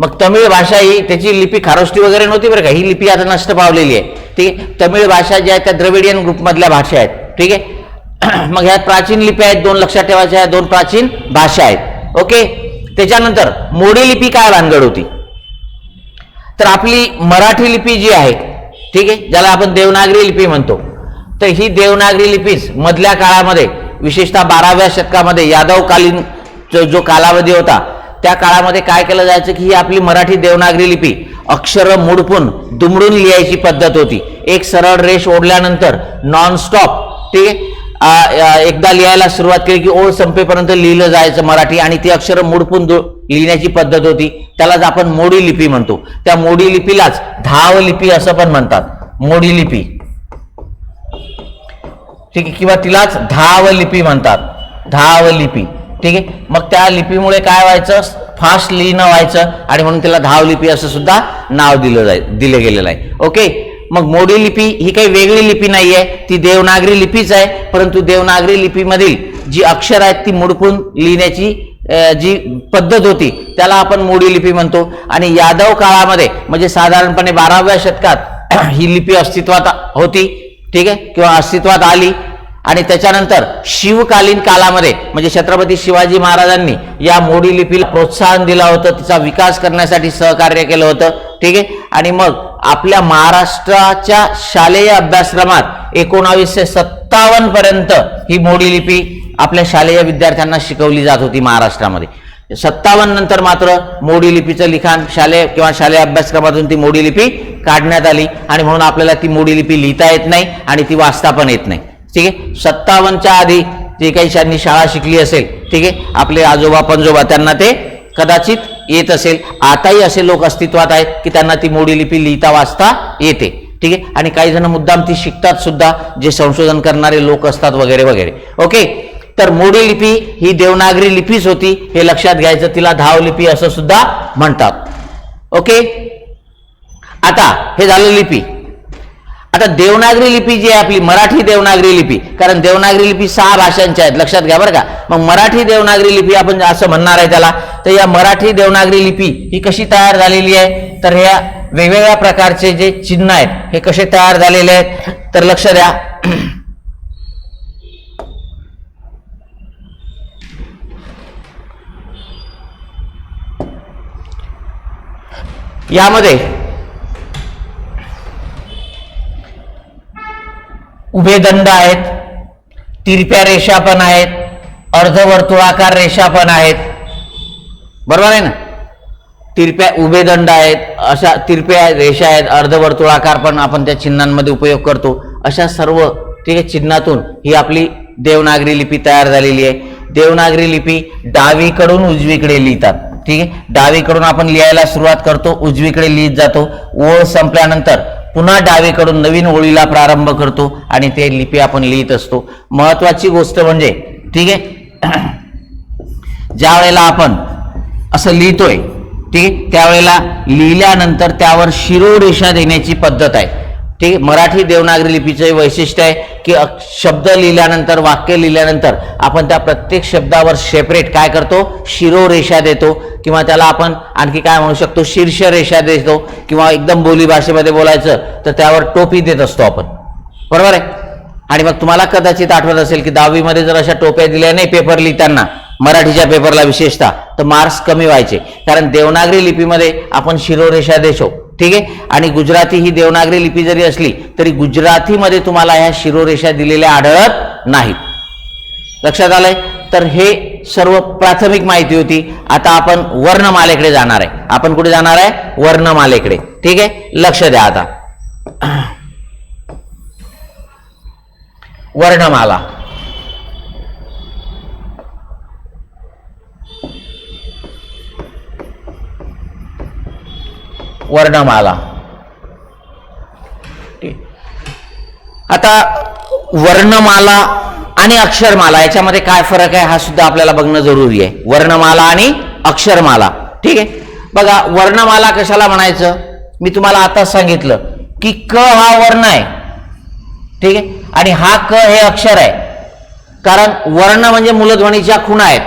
मग तमिळ भाषा ही त्याची लिपी खारोष्टी वगैरे नव्हती बरं का, ही लिपी आता नष्ट पावलेली आहे. ठीक आहे. तमिळ भाषा ज्या आहेत त्या द्रविडियन ग्रुपमधल्या भाषा आहेत. ठीक आहे. मग ह्यात प्राचीन लिप्या आहेत, 2 लक्षात ठेवायच्या, 2 प्राचीन भाषा आहेत. ओके. त्याच्यानंतर मोडी लिपी काय भानगड होती, तर आपली मराठी लिपी जी आहे, ठीक आहे, ज्याला आपण देवनागरी लिपी म्हणतो, तर ही देवनागरी लिपीच मधल्या काळामध्ये विशेषतः 12व्या शतकामध्ये यादवकालीन जो कालावधी होता त्या काळामध्ये काय केलं जायचं की ही आपली मराठी देवनागरी लिपी अक्षर मुडपून दुमडून लिहायची पद्धत होती. एक सरळ रेष ओढल्यानंतर नॉनस्टॉप, ठीक आहे, एकदा लिहायला सुरुवात केली की ओळ संपेपर्यंत लिहिलं जायचं मराठी आणि ती अक्षर मुडपून लिहिण्याची पद्धत होती. त्यालाच आपण मोडी लिपी म्हणतो. त्या मोडी लिपीलाच धाव लिपी असं पण म्हणतात, मोडी लिपी. ठीक आहे. किंवा तिलाच धाव लिपी म्हणतात, धाव लिपी. ठीक आहे. मग त्या लिपीमुळे काय व्हायचं, फास्ट लिहिणं व्हायचं आणि म्हणून तिला धाव लिपी असं सुद्धा नाव दिलं गेलेलं आहे. ओके. मग मोडी लिपी ही काही वेगळी लिपी नाहीये, ती देवनागरी लिपीच आहे. परंतु देवनागरी लिपीमधील जी अक्षर आहेत ती मुडपून लिहिण्याची जी पद्धत होती त्याला आपण मोडी लिपी म्हणतो. आणि यादव काळामध्ये म्हणजे साधारणपणे 12व्या शतकात ही लिपी अस्तित्वात होती. ठीक आहे. किंवा अस्तित्वात आली. आणि त्याच्यानंतर शिवकालीन कालामध्ये म्हणजे छत्रपती शिवाजी महाराजांनी या मोडी लिपीला प्रोत्साहन दिलं होतं, तिचा विकास करण्यासाठी सहकार्य केलं होतं. ठीक आहे. आणि मग आपल्या महाराष्ट्राच्या शालेय अभ्यासक्रमात 1957 पर्यंत ही मोडी लिपी आपल्या शालेय विद्यार्थ्यांना शिकवली जात होती महाराष्ट्रामध्ये. 57 नंतर मात्र मोडी लिपीचं लिखाण शालेय किंवा शालेय अभ्यासक्रमातून ती मोडी लिपी काढण्यात आली आणि म्हणून आपल्याला ती मोडी लिपी लिहिता येत नाही आणि ती वाचता पण येत नाही. ठीक आहे. 57च्या आधी जे काही ज्यांनी शाळा शिकली असेल, ठीक आहे, आपले आजोबा पंजोबा, त्यांना ते कदाचित येत असेल. आताही असे लोक अस्तित्वात आहेत की त्यांना ती मोडी लिपी लिहिता वाचता येते, ठीक आहे. आणि काही जण मुद्दाम ती शिकतात सुद्धा, जे संशोधन करणारे लोक असतात वगैरे वगैरे. ओके, तर मोडी लिपी ही देवनागरी लिपीच होती, हे लक्षात घ्यायचं. तिला धावलिपी असं सुद्धा म्हणतात. ओके, आता हे झालं लिपी. आता देवनागरी लिपी जी आहे आपली, मराठी देवनागरी लिपी, कारण देवनागरी लिपी 6 भाषांच्या आहेत, लक्षात घ्या बरं का. मग मराठी देवनागरी लिपी आपण असं म्हणणार आहे त्याला. तर या मराठी देवनागरी लिपी ही कशी तयार झालेली आहे, तर ह्या वेगवेगळ्या प्रकारचे जे चिन्ह आहेत हे कसे तयार झालेले आहेत, तर लक्ष द्या. यामध्ये उभे दंड आहेत, तिरप्या रेषा पण आहेत, अर्धवर्तुळाकार रेषा पण आहेत, बरोबर आहे ना. तिरप्या उभे दंड आहेत, अशा तिरप्या रेषा आहेत, अर्धवर्तुळाकार पण आपण त्या चिन्हांमध्ये उपयोग करतो. अशा सर्व, ठीक आहे, चिन्हातून ही आपली देवनागरी लिपी तयार झालेली आहे. देवनागरी लिपी डावीकडून उजवीकडे लिहितात, ठीक आहे. डावीकडून आपण लिहायला सुरुवात करतो, उजवीकडे लिहित जातो. ओळ संपल्यानंतर पुन्हा डावीकडून नवीन ओळीला प्रारंभ करतो आणि ते लिपी आपण लिहित असतो. महत्वाची गोष्ट म्हणजे, ठीक आहे, ज्या वेळेला आपण असं लिहितोय, ठीक आहे, त्यावेळेला लिहिल्यानंतर त्यावर शिरोरेषा देण्याची पद्धत आहे, ठीक आहे. मराठी देवनागरी लिपीचं वैशिष्ट्य आहे की शब्द लिहिल्यानंतर, वाक्य लिहिल्यानंतर आपण त्या प्रत्येक शब्दावर सेपरेट काय करतो, शिरोरेषा देतो, किंवा त्याला आपण आणखी काय म्हणू शकतो, शीर्ष रेषा देतो, किंवा एकदम बोली भाषेमध्ये बोलायचं तर त्यावर टोपी देत असतो आपण, बरोबर आहे. आणि मग तुम्हाला कदाचित आठवत असेल की 10वी मध्ये जर अशा टोप्या दिल्या नाही पेपर लिहिताना, मराठीच्या पेपरला विशेषतः, तर मार्क्स कमी व्हायचे. कारण देवनागरी लिपीमध्ये आपण शिरोरेषा देतो, ठीक आहे. आणि गुजराती ही देवनागरी लिपी जरी असली तरी गुजरातीमध्ये तुम्हाला ह्या शिरोरेषा दिलेल्या आढळत नाहीत. लक्षात आलंय. तर हे सर्व प्राथमिक माहिती होती. आता आपण वर्णमालेकडे जाणार आहे. आपण कुठे जाणार आहे, वर्णमालेकडे, ठीक आहे. लक्ष द्या. आता वर्णमाला, वर्णमाला. आता वर्णमाला आणि अक्षरमाला याच्यामध्ये काय फरक आहे हा सुद्धा आपल्याला बघणं जरुरी आहे. वर्णमाला आणि अक्षरमाला, ठीक आहे. बघा, वर्णमाला कशाला म्हणायचं, मी तुम्हाला आता सांगितलं की क हा वर्ण आहे, ठीक आहे, आणि हा क हे अक्षर आहे. कारण वर्ण म्हणजे मूलध्वनीच्या खुणा आहेत,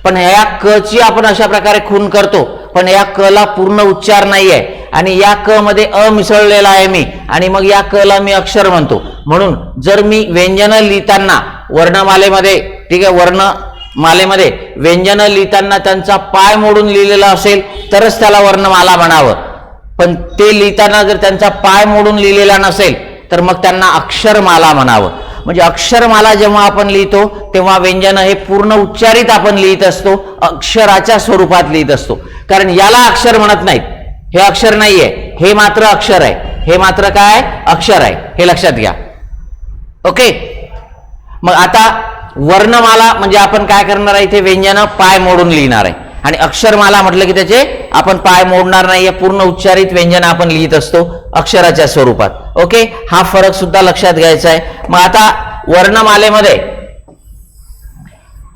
पण या क ची आपण अशा प्रकारे खून करतो, पण या क ला पूर्ण उच्चार नाही आहे, आणि या क मध्ये अ मिसळलेला आहे मी, आणि मग या क ला मी अक्षर म्हणतो. म्हणून जर मी व्यंजन लिहिताना वर्णमालेमध्ये, ठीक आहे, वर्णमालेमध्ये व्यंजन लिहिताना त्यांचा पाय मोडून लिहिलेला असेल तरच त्याला वर्णमाला म्हणावं. पण ते लिहिताना जर त्यांचा पाय मोडून लिहिलेला नसेल तर मग त्यांना अक्षरमाला म्हणावं. म्हणजे अक्षरमाला जेव्हा आपण लिहितो तेव्हा व्यंजन हे पूर्ण उच्चारित आपण लिहित असतो, अक्षराच्या स्वरूपात लिहित असतो. कारण याला अक्षर म्हणत नाहीत, हे अक्षर नाहीये, हे मात्र अक्षर आहे, हे मात्र काय अक्षर आहे, हे लक्षात घ्या. ओके. मग आता वर्णमाला म्हणजे आपण काय करणार आहे, इथे व्यंजन पाय मोडून लिहिणार आहे, आणि अक्षरमाला म्हटलं की त्याचे आपण पाय मोडणार नाहीये, पूर्ण उच्चारित व्यंजन आपण लिहित असतो अक्षराच्या स्वरूपात. ओके, हा फरक सुद्धा लक्षात घ्यायचा आहे. मग आता वर्णमालेमध्ये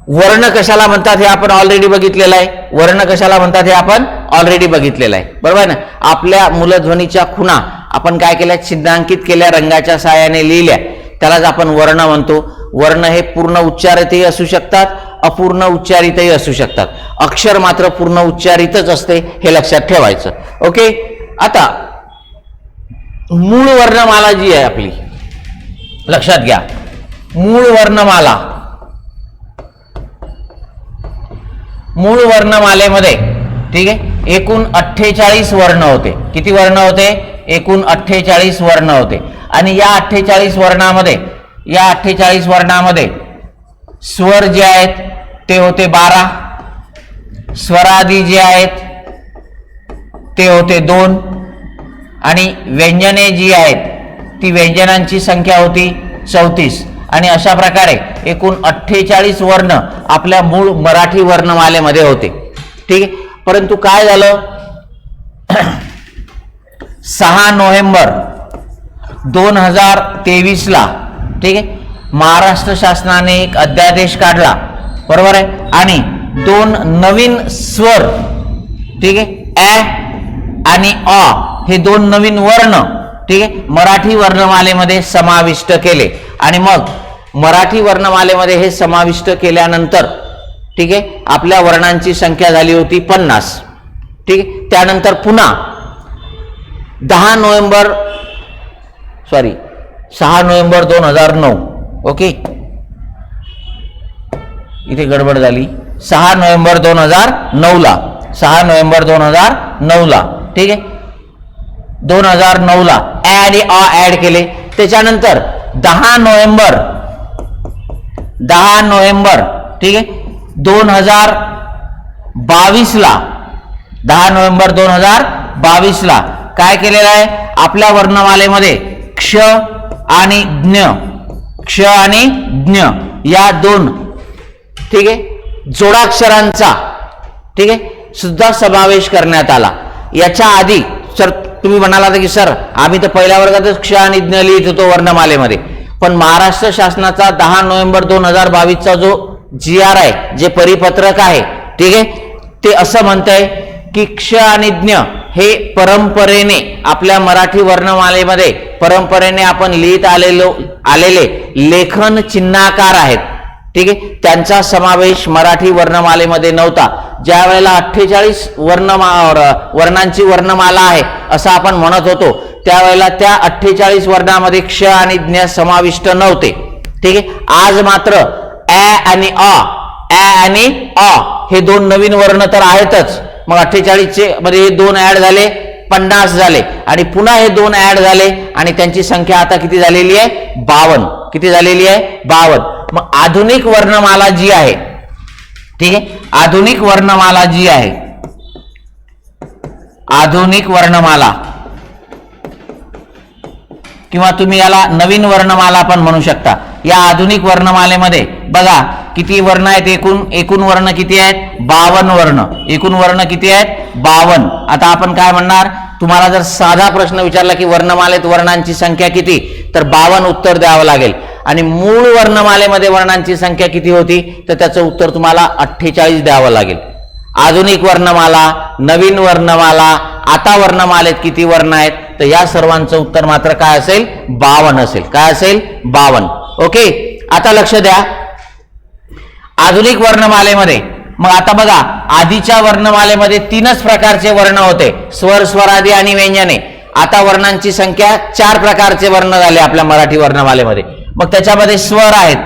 वर्ण कशाला म्हणतात हे आपण ऑलरेडी बघितलेलं आहे. वर्ण कशाला म्हणतात हे आपण ऑलरेडी बघितलेलं आहे, बरोबर ना. आपल्या मूलध्वनीच्या खुणा आपण काय केल्या, चिन्हांकित केल्या, रंगाच्या सहाय्याने लिहिल्या, त्यालाच आपण वर्ण म्हणतो. वर्ण हे पूर्ण उच्चारितही असू शकतात, अपूर्ण उच्चारितही असू शकतात. अक्षर मात्र पूर्ण उच्चारितच असते, हे लक्षात ठेवायचं. ओके. आता मूळ वर्णमाला जी आहे आपली, लक्षात घ्या, मूळ वर्णमाला, मूळ वर्णमालेमध्ये, ठीक आहे, एकूण 48 वर्ण होते. किती वर्ण होते, एकूण 48 वर्ण होते. आणि या 48 वर्णामध्ये, या 48 वर्णामध्ये स्वर जे आहेत ते होते 12, स्वरादी जे आहेत ते होते 2, आणि व्यंजने जी आहेत ती व्यंजनांची संख्या होती 34. आणि अशा प्रकारे एकूण 48 वर्ण आपल्या मूळ मराठी वर्णमालेमध्ये होते. ठीक आहे. परंतु काय झालं 6 नोव्हेंबर 2023 ला ठीक आहे महाराष्ट्र शासनाने एक अध्यादेश काढला, बरोबर आहे, आणि 2 नवीन स्वर ठीक आहे ॲ आणि अ हे 2 नवीन वर्ण ठीक आहे मराठी वर्णमालेमध्ये समाविष्ट केले. आणि मग मराठी वर्णमालेमध्ये हे समाविष्ट केल्यानंतर ठीक आहे आपल्या वर्णांची संख्या झाली होती 50. ठीक आहे. त्यानंतर पुन्हा 6 नोव्हेंबर 2009 ओके इथे गडबड झाली. 6 नोव्हेंबर 2009 ला ठीक आहे 2009 ला ॲ आणि अ ऍड केले. त्याच्यानंतर 10 नोव्हेंबर ठीक आहे 2022 ला 10 नोव्हेंबर 2022 ला काय केलेलं आहे आपल्या वर्णमालेमध्ये क्ष आणि ज्ञ या 2 ठीक आहे जोडाक्षरांचा ठीक आहे सुद्धा समावेश करण्यात आला. याच्या आधी सर तुम्ही म्हणाला की सर आम्ही तर पहिल्या वर्गातच क्ष आणि ज्ञ लिहित होतो वर्णमालेमध्ये, पण महाराष्ट्र शासनाचा 10 नोव्हेंबर 2022 चा जो GR आहे जे परिपत्रक आहे ठीक आहे ते असं म्हणतंय की क्ष आणि ज्ञ हे परंपरेने आपल्या मराठी वर्णमालेमध्ये परंपरेने आपण लिहित आलेले लेखन चिन्हाकार आहेत. ठीक आहे. त्यांचा समावेश मराठी वर्णमालेमध्ये नव्हता. ज्या वेळेला 48 वर्णांची वर्णमाला आहे असं आपण म्हणत होतो त्यावेळेला त्या 48 वर्णामध्ये क्ष आणि ज्ञ समाविष्ट नव्हते. ठीक आहे. आज मात्र ॲ आणि अ हे 2 नवीन वर्ण तर आहेतच. मग 48 मध्ये हे 2 ऍड झाले 50 झाले आणि पुन्हा हे 2 ऍड झाले आणि त्यांची संख्या आता किती झालेली आहे 52. किती झालेली आहे 52. मग आधुनिक वर्णमाला जी आहे ठीक आहे आधुनिक वर्णमाला किंवा तुम्ही याला नवीन वर्णमाला पण म्हणू शकता. या आधुनिक वर्णमालेमध्ये बघा किती वर्ण आहेत एकूण वर्ण किती आहेत 52 वर्ण. एकूण वर्ण किती आहेत 52. आता आपण काय म्हणणार तुम्हाला जर साधा प्रश्न विचारला की वर्णमालेत वर्णांची संख्या किती तर 52 उत्तर द्यावं लागेल आणि मूळ वर्णमालेमध्ये वर्णांची संख्या किती होती तर त्याचं उत्तर तुम्हाला 48 द्यावं लागेल. आधुनिक वर्णमाला नवीन वर्णमाला आता वर्णमालेत किती वर्ण आहेत तर या सर्वांचं उत्तर मात्र काय असेल 52 असेल. काय असेल 52. ओके. आता लक्ष द्या आधुनिक वर्णमालेमध्ये मग आता बघा आधीच्या वर्णमालेमध्ये 3च प्रकारचे वर्ण होते स्वर स्वरादी आणि व्यंजने. आता वर्णांची संख्या 4 प्रकारचे वर्ण झाले आपल्या मराठी वर्णमालेमध्ये. मग त्याच्यामध्ये स्वर आहेत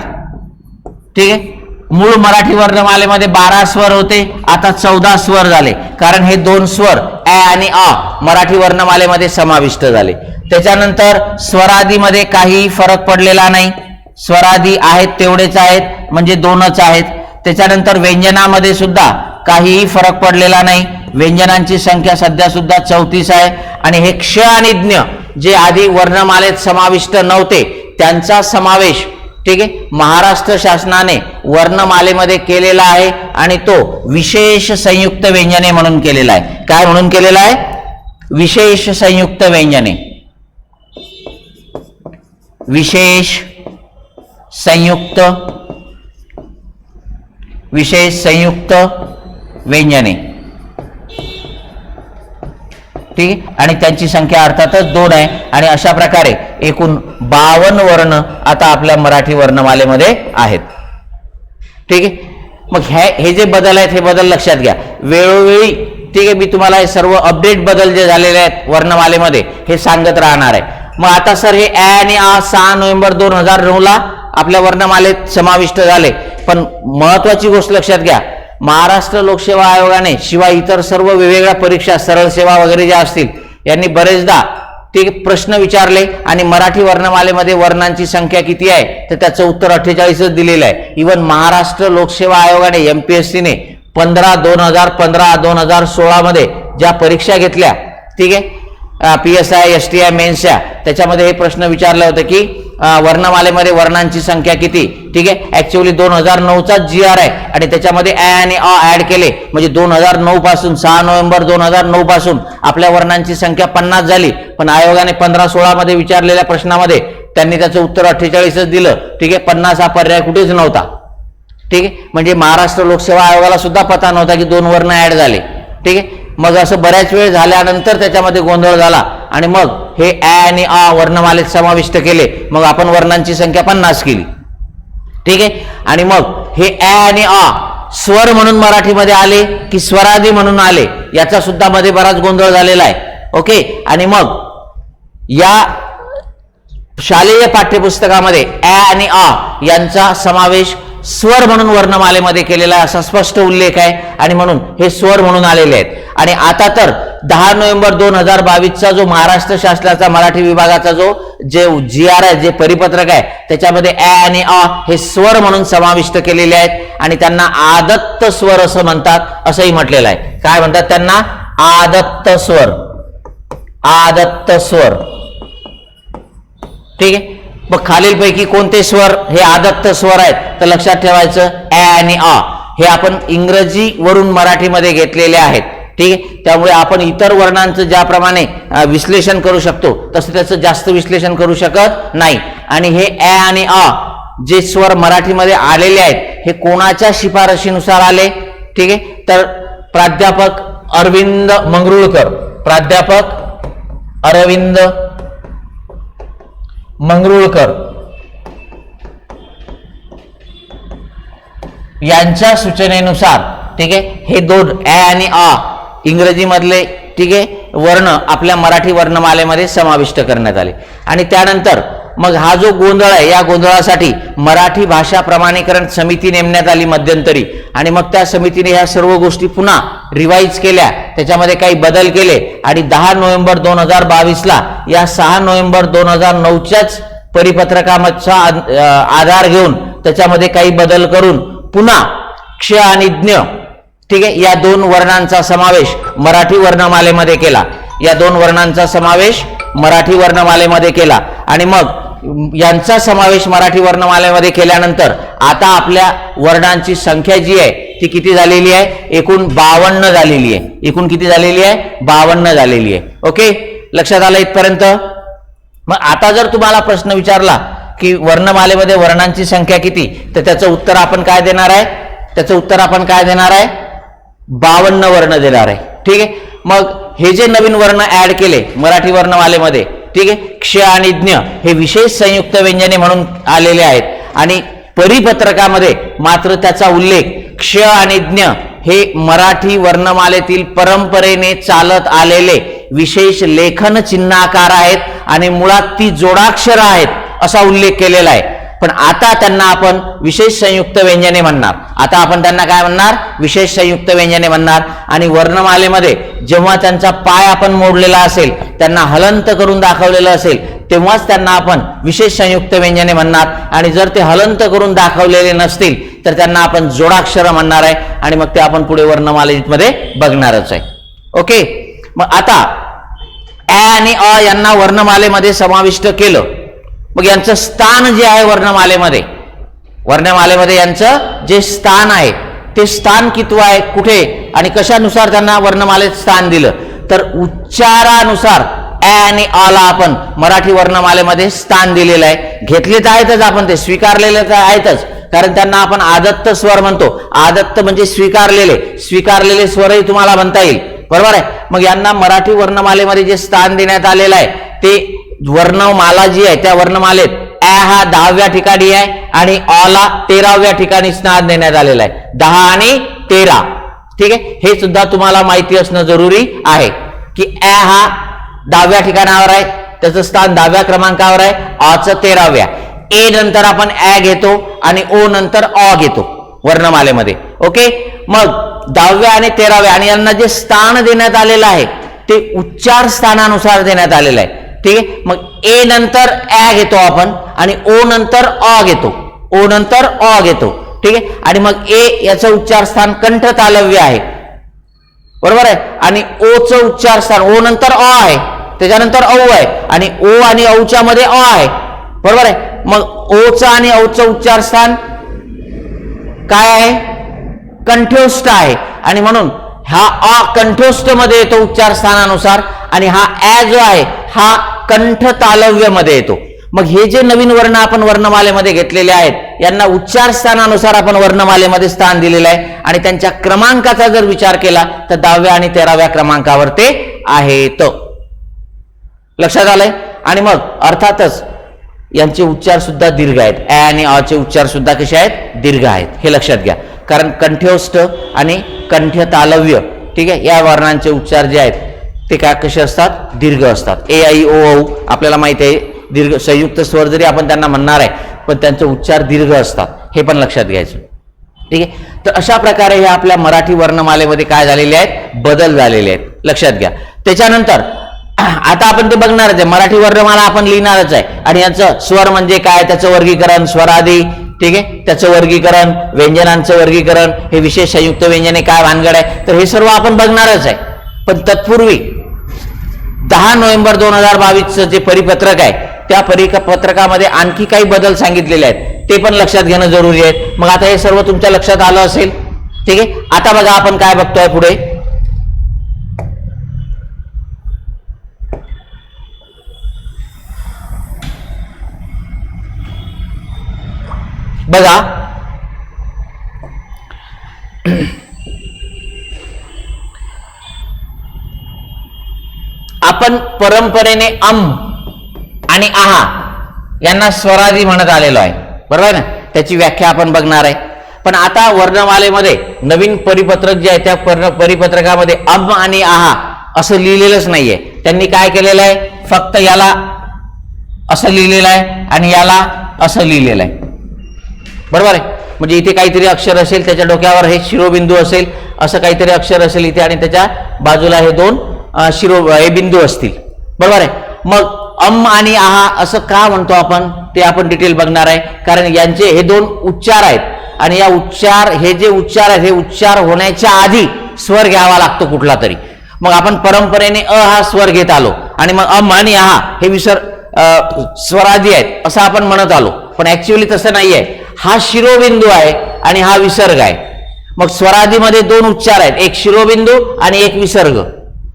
ठीक आहे. मूळ मराठी वर्णमालेमध्ये 12 स्वर होते आता 14 स्वर झाले कारण हे 2 स्वर ॲ आणि अ मराठी वर्णमालेमध्ये समाविष्ट झाले. त्याच्यानंतर स्वरादीमध्ये काही फरक पडलेला नाही. स्वरादी आहेत तेवढेच आहेत म्हणजे 2च आहेत. त्याच्यानंतर व्यंजनामध्ये सुद्धा काहीही फरक पडलेला नाही. व्यंजनांची संख्या सध्या सुद्धा 34 आहे आणि हे क्ष आणि ज्ञ जे आधी वर्णमालेत समाविष्ट नव्हते त्यांचा समावेश ठीक आहे महाराष्ट्र शासनाने वर्णमालेमध्ये केलेला आहे आणि तो विशेष संयुक्त व्यंजने म्हणून केलेला आहे. काय म्हणून केलेला आहे विशेष संयुक्त व्यंजने. विशेष संयुक्त व्यंजने ठीक आहे आणि त्यांची संख्या अर्थातच 2 आहे आणि अशा प्रकारे एकूण 52 वर्ण आता आपल्या मराठी वर्णमालेमध्ये आहेत. ठीक आहे. मग हे जे बदल आहेत हे बदल लक्षात घ्या वेळोवेळी. ठीक आहे. मी तुम्हाला हे सर्व अपडेट बदल जे झालेले आहेत वर्णमालेमध्ये हे सांगत राहणार आहे. मग आता सर हे ॲ आणि आ 6 नोव्हेंबर 2009 ला आपल्या वर्णमालेत समाविष्ट झाले. पण महत्वाची गोष्ट लक्षात घ्या महाराष्ट्र लोकसेवा आयोगाने शिवाय इतर सर्व वेगवेगळ्या परीक्षा सरळ सेवा वगैरे ज्या असतील यांनी बरेचदा ते प्रश्न विचारले आणि मराठी वर्णमालेमध्ये वर्णांची संख्या किती आहे तर त्याचं उत्तर 48च दिलेलं आहे. इव्हन महाराष्ट्र लोकसेवा आयोगाने MPSCने 15/2015 मध्ये ज्या परीक्षा घेतल्या ठीक आहे PSI STI मेन्सच्या त्याच्यामध्ये हे प्रश्न विचारले होते की वर्णमालेमध्ये वर्णांची संख्या किती, ठीक आहे. ऍक्च्युअली 2009चा GR आहे आणि त्याच्यामध्ये ॲ आणि अ ऍड केले म्हणजे 2009 पासून 6 नोव्हेंबर 2009 पासून आपल्या वर्णांची संख्या 50 झाली. पण आयोगाने 15-16 मध्ये विचारलेल्या प्रश्नामध्ये त्यांनी त्याचं उत्तर 48च दिलं, ठीक आहे. 50 हा पर्याय कुठेच नव्हता, ठीक आहे. म्हणजे महाराष्ट्र लोकसेवा आयोगाला सुद्धा पता नव्हता की 2 वर्ण ऍड झाले, ठीक आहे. मग असं बऱ्याच वेळ झाल्यानंतर त्याच्यामध्ये गोंधळ झाला आणि मग हे ॲ आणि अ वर्णमालेत समाविष्ट केले. मग आपण वर्णांची संख्या 50 केली, ठीक आहे. आणि मग हे ॲ आणि अ स्वर म्हणून मराठीमध्ये आले की स्वरादी म्हणून आले याचा सुद्धा मध्ये बराच गोंधळ झालेला आहे, ओके. आणि मग या शालेय पाठ्यपुस्तकामध्ये ॲ आणि अ यांचा समावेश स्वर म्हणून वर्णमालेमध्ये केलेला असा स्पष्ट उल्लेख आहे आणि म्हणून हे स्वर म्हणून आलेले आहेत. आणि आता तर 10 नोव्हेंबर 2022चा जो महाराष्ट्र शासनाचा मराठी विभागाचा जो GR आहे, जे परिपत्रक आहे, त्याच्यामध्ये ॲ आणि अ हे स्वर म्हणून समाविष्ट केलेले आहेत आणि त्यांना आदत्त स्वर असं म्हणतात, असंही म्हटलेलं आहे. काय म्हणतात त्यांना? आदत्त स्वर, आदत्त स्वर, ठीक आहे. मग खालीलपैकी कोणते स्वर हे आदत्त स्वर आहेत? तर लक्षात ठेवायचं ॲ आणि अ हे आपण इंग्रजी वरून मराठीमध्ये घेतलेले आहेत, ठीक आहे. त्यामुळे आपण इतर वर्णांचं ज्याप्रमाणे विश्लेषण करू शकतो तसं त्याचं जास्त विश्लेषण करू शकत नाही. आणि हे ॲ आणि अ जे स्वर मराठीमध्ये आलेले आहेत हे कोणाच्या शिफारशीनुसार आले, ठीक आहे. तर प्राध्यापक अरविंद मंगरुळकर, प्राध्यापक अरविंद मंगरुळकर यांच्या सूचनेनुसार, ठीक आहे, हे 2 ॲ आणि अ इंग्रजीमधले, ठीक आहे, वर्ण आपल्या मराठी वर्णमालेमध्ये समाविष्ट करण्यात आले. आणि त्यानंतर मग हा जो गोंधळ आहे या गोंधळासाठी मराठी भाषा प्रमाणीकरण समिती नेमण्यात आली मध्यंतरी. आणि मग त्या समितीने ह्या सर्व गोष्टी पुन्हा रिवाईज केल्या, त्याच्यामध्ये काही बदल केले आणि 10 नोव्हेंबर 2022ला या 6 नोव्हेंबर 2009च्याच परिपत्रकाचा आधार घेऊन त्याच्यामध्ये काही बदल करून पुन्हा क्ष आणि ज्ञ, ठीक आहे, या 2 वर्णांचा समावेश मराठी वर्णमालेमध्ये केला. या 2 वर्णांचा समावेश मराठी वर्णमालेमध्ये केला. आणि मग यांचा समावेश मराठी वर्णमालेमध्ये केल्यानंतर आता आपल्या वर्णांची संख्या जी आहे ती किती झालेली आहे? एकूण 52 झालेली आहे. एकूण किती झालेली आहे? 52 झालेली आहे, ओके. लक्षात आलं इथपर्यंत? मग आता जर तुम्हाला प्रश्न विचारला की वर्णमालेमध्ये वर्णांची संख्या किती, तर त्याचं उत्तर आपण काय देणार आहे? त्याचं उत्तर आपण काय देणार आहे? 52 वर्ण देणार आहे, ठीक आहे. मग हे जे नवीन वर्ण ऍड केले मराठी वर्णमालेमध्ये, ठीक आहे, क्ष आणि ज्ञ हे विशेष संयुक्त व्यंजने म्हणून आलेले आहेत. आणि परिपत्रकामध्ये मात्र त्याचा उल्लेख क्ष आणि ज्ञ हे मराठी वर्णमालेतील परंपरेने चालत आलेले विशेष लेखन चिन्हाकार आहेत आणि मुळात ती जोडाक्षर आहेत असा उल्लेख केलेला आहे. पण आता त्यांना आपण विशेष संयुक्त व्यंजने म्हणणार. आता आपण त्यांना काय म्हणणार? विशेष संयुक्त व्यंजने म्हणणार. आणि वर्णमालेमध्ये जेव्हा त्यांचा पाय आपण मोडलेला असेल, त्यांना हलंत करून दाखवलेलं असेल, तेव्हाच त्यांना आपण विशेष संयुक्त व्यंजने म्हणणार. आणि जर ते हलंत करून दाखवलेले नसतील तर त्यांना आपण जोडाक्षर म्हणणार आहे. आणि मग ते आपण पुढे वर्णमालेमध्ये बघणारच आहे, ओके. मग आता ॲ आणि अ यांना वर्णमालेमध्ये समाविष्ट केलं. मग यांचं स्थान जे आहे वर्णमालेमध्ये, वर्णमालेमध्ये यांचं जे स्थान आहे ते स्थान कितवं आहे, कुठे आणि कशानुसार त्यांना वर्णमालेत स्थान दिलं? तर उच्चारानुसार ॲ आणि अ ला आपण मराठी वर्णमालेमध्ये स्थान दिलेलं आहे. घेतले तर आहेतच आपण, ते स्वीकारलेले तर आहेतच, कारण त्यांना आपण आदत्त स्वर म्हणतो. आदत्त म्हणजे स्वीकारलेले, स्वीकारलेले स्वरही तुम्हाला म्हणता येईल, बरोबर आहे. मग यांना मराठी वर्णमालेमध्ये जे स्थान देण्यात आलेलं आहे ते वर्णमाला जी आहे त्या वर्णमालेत ॲ हा 10व्या ठिकाणी आहे आणि अ ला 13व्या ठिकाणी स्थान देण्यात आलेलं आहे. 10 आणि 13, ठीक आहे. हे सुद्धा तुम्हाला माहिती असणं जरुरी आहे की ॲ हा 10व्या ठिकाणावर आहे, त्याचं स्थान 10व्या क्रमांकावर आहे, अचं 13व्या. ए नंतर आपण ॲ घेतो आणि ओ नंतर अ घेतो वर्णमालेमध्ये, ओके. मग 10व्या आणि 13व्या आणि यांना जे स्थान देण्यात आलेलं आहे ते उच्चार स्थानानुसार देण्यात आलेलं आहे, ठीक आहे. मग ए नंतर ॲ घेतो आपण आणि ओ नंतर अ घेतो, ओ नंतर अ घेतो, ठीक आहे. आणि मग ए याचं उच्चार स्थान कंठ तालव्य आहे, बरोबर आहे. आणि ओचं उच्चार स्थान ओ नंतर अ आहे, त्याच्यानंतर औ आहे आणि ओ आणि औच्या मध्ये अ आहे, बरोबर आहे. मग ओचा आणि औचं उच्चार स्थान काय आहे? कंठ्योष्ठ आहे. आणि म्हणून हा अ कंठ्योष्ठ मध्ये येतो उच्चार स्थानानुसार, आणि हा ऍ जो आहे हा कंठ तालव्य मध्ये येतो. मग हे जे नवीन वर्ण आपण वर्णमालेमध्ये घेतलेले आहेत यांना उच्चार स्थानानुसार आपण वर्णमालेमध्ये स्थान दिलेलं आहे, आणि त्यांच्या क्रमांकाचा जर विचार केला तर 10व्या आणि 13व्या क्रमांकावर ते आहेत. लक्षात आलंय. आणि मग अर्थातच यांचे उच्चार सुद्धा दीर्घ आहेत. ऍ आणि अ चे उच्चार सुद्धा कसे आहेत? दीर्घ आहेत. हे लक्षात घ्या, कारण कंठ्योष्ठ आणि कंठ तालव्य, ठीक आहे, या वर्णांचे उच्चार जे आहेत ते काय कसे असतात? दीर्घ असतात. ए आई ओ औ आपल्याला माहिती आहे, दीर्घ संयुक्त स्वर जरी आपण त्यांना म्हणणार आहे पण त्यांचे उच्चार दीर्घ असतात, हे पण लक्षात घ्यायचं. ठीक आहे. तर अशा प्रकारे हे आपल्या मराठी वर्णमालेमध्ये काय झालेले आहेत? बदल झालेले आहेत. लक्षात घ्या. त्याच्यानंतर आता आपण ते बघणारच आहे. मराठी वर्णमाला आपण लिहिणारच आहे, आणि याचं स्वर म्हणजे काय, त्याचं वर्गीकरण, स्वरादी, ठीक आहे, त्याचं वर्गीकरण, व्यंजनांचं वर्गीकरण, हे विशेष संयुक्त व्यंजने काय भानगड आहे, तर हे सर्व आपण बघणारच आहे. पण तत्पूर्वी 10 नोव्हेंबर 2022चं जे परिपत्रक आहे त्या परिपत्रकामध्ये आणखी काही बदल सांगितलेले आहेत, ते पण लक्षात घेणं जरुरी आहे. मग आता हे सर्व तुमच्या लक्षात आलं असेल. ठीक आहे. आता बघा आपण काय बघतोय पुढे. बघा आपण परंपरेने अम आणि आहा यांना स्वरादी म्हणत आलेलो आहे, बरोबर ना. त्याची व्याख्या आपण बघणार आहे. पण आता वर्णमालेमध्ये नवीन परिपत्रक जे आहे त्या परिपत्रकामध्ये अम आणि आहा असं लिहिलेलंच नाहीये. त्यांनी काय केलेलं आहे? फक्त याला असं लिहिलेलं आहे आणि याला असं लिहिलेलं आहे, बरोबर आहे. म्हणजे इथे काहीतरी अक्षर असेल, त्याच्या डोक्यावर हे शिरोबिंदू असेल, असं काहीतरी अक्षर असेल इथे, आणि त्याच्या बाजूला हे 2 हे बिंदू असतील, बरोबर आहे. मग अम आणि आहा असं का म्हणतो आपण ते आपण डिटेल बघणार आहे. कारण यांचे हे 2 उच्चार आहेत, आणि या उच्चार, हे जे उच्चार आहेत हे उच्चार होण्याच्या आधी स्वर घ्यावा लागतो कुठला तरी. मग आपण परंपरेने अ हा स्वर घेत आलो, आणि मग अम आणि आहा हे स्वरादी आहेत असं आपण म्हणत आलो. पण ऍक्च्युअली तसं नाहीये. हा शिरोबिंदू आहे आणि हा विसर्ग आहे. मग स्वरादीमध्ये 2 उच्चार आहेत, एक शिरोबिंदू आणि एक विसर्ग.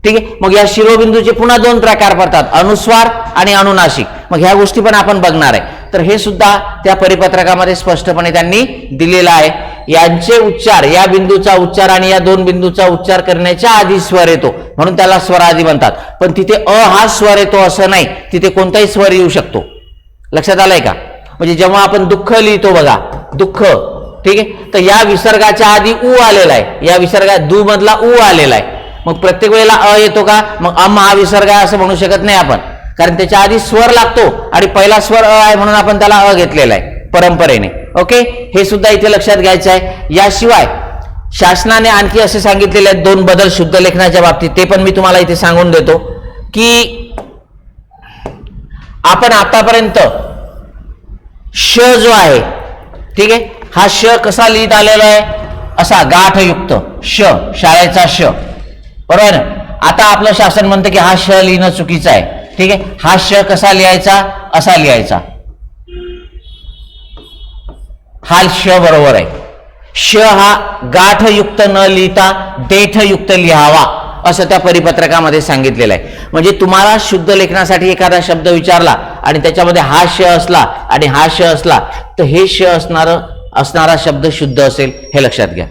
ठीक आहे. मग या शिरोबिंदूचे पुन्हा 2 प्रकार पडतात, अनुस्वार आणि अनुनासिक. मग ह्या गोष्टी पण आपण बघणार आहे. तर हे सुद्धा त्या परिपत्रकामध्ये स्पष्टपणे त्यांनी दिलेलं आहे. यांचे उच्चार, या बिंदूचा उच्चार आणि या 2 बिंदूचा उच्चार करण्याच्या आधी स्वर येतो, म्हणून त्याला स्वरादी म्हणतात. पण तिथे अ हा स्वर येतो असं नाही, तिथे कोणताही स्वर येऊ शकतो. लक्षात आलंय का? म्हणजे जेव्हा आपण दुःख लिहितो बघा, दुःख, ठीक आहे, तर या विसर्गाच्या आधी उ आलेला आहे, या विसर्गात दू मधला उ आलेला आहे. मग प्रत्येक वेळेला अ येतो का? मग अम हा विसर्ग आहे असं म्हणू शकत नाही आपण, कारण त्याच्या आधी स्वर लागतो आणि पहिला स्वर अ आहे म्हणून आपण त्याला अ घेतलेला आहे परंपरेने. ओके, हे सुद्धा इथे लक्षात घ्यायचं आहे. याशिवाय शासनाने आणखी असे सांगितलेले आहेत 2 बदल शुद्ध लेखनाच्या बाबतीत, ते पण मी तुम्हाला इथे सांगून देतो की आपण आतापर्यंत श जो आहे, ठीक आहे, हा श कसा लिहित आलेला आहे? असा गाठयुक्त श, शाळेचा श, बरोबर ना. आता आपलं शासन म्हणतं की हा श लिहिणं चुकीचं आहे. ठीक आहे. हा श कसा लिहायचा? असा लिहायचा. हा श बरोबर आहे. श हा गाठयुक्त न लिहिता देठयुक्त लिहावा असं त्या परिपत्रकामध्ये सांगितलेलं आहे. म्हणजे तुम्हाला शुद्ध लेखनासाठी एखादा शब्द विचारला आणि त्याच्यामध्ये हा श असला आणि हा श असला तर हे श असणारा शब्द शुद्ध असेल, हे लक्षात घ्या.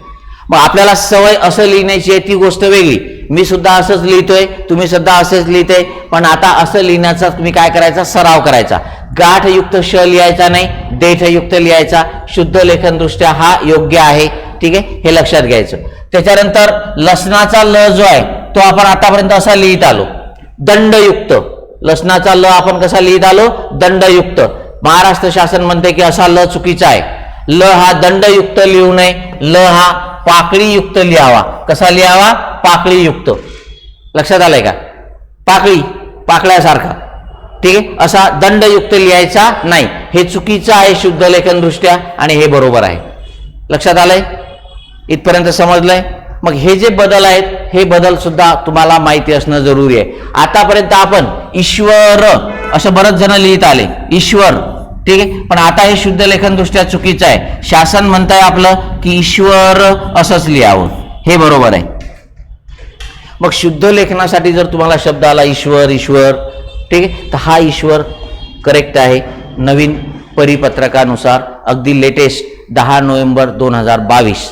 मग आपल्याला सवय असं लिहिण्याची आहे ती गोष्ट वेगळी. मी सुद्धा असंच लिहितोय, तुम्ही सुद्धा असंच लिहितोय, पण आता असं लिहिण्याचा तुम्ही काय करायचा? सराव करायचा. गाठयुक्त श लिहायचा नाही, देठयुक्त लिहायचा. शुद्ध लेखन दृष्ट्या हा योग्य आहे. ठीक आहे, हे लक्षात घ्यायचं. त्याच्यानंतर लसणाचा ल जो आहे तो आपण आतापर्यंत असा लिहित आलो, दंडयुक्त. लसणाचा ल आपण कसा लिहित आलो? दंडयुक्त. महाराष्ट्र शासन म्हणते की असा ल चुकीचा आहे. ल हा दंडयुक्त लिहू नये, ल हा पाकळीयुक्त लिहावा. कसा लिहावा? पाकळीयुक्त. लक्षात आलंय का? पाकळी, पाकळ्यासारखा. ठीक आहे, असा दंडयुक्त लिहायचा नाही. हे चुकीचं आहे शुद्ध लेखन दृष्ट्या आणि हे बरोबर आहे. लक्षात आलंय? इथपर्यंत समजलंय? मग हे जे बदल आहेत हे बदल सुद्धा तुम्हाला माहिती असणं जरुरी आहे. आतापर्यंत आपण ईश्वर असं बरेच जण लिहित आले, ईश्वर. ठीक आहे. पण आता हे शुद्ध लेखन दृष्ट्या चुकीचं आहे. शासन म्हणताय आपलं की ईश्वर असंच लिहावं, हे बरोबर आहे. मग शुद्ध लेखनासाठी जर तुम्हाला शब्द आला ईश्वर ईश्वर, ठीक आहे, तर हा ईश्वर करेक्ट आहे. नवीन परिपत्रकानुसार अगदी लेटेस्ट 10 नोव्हेंबर 2022.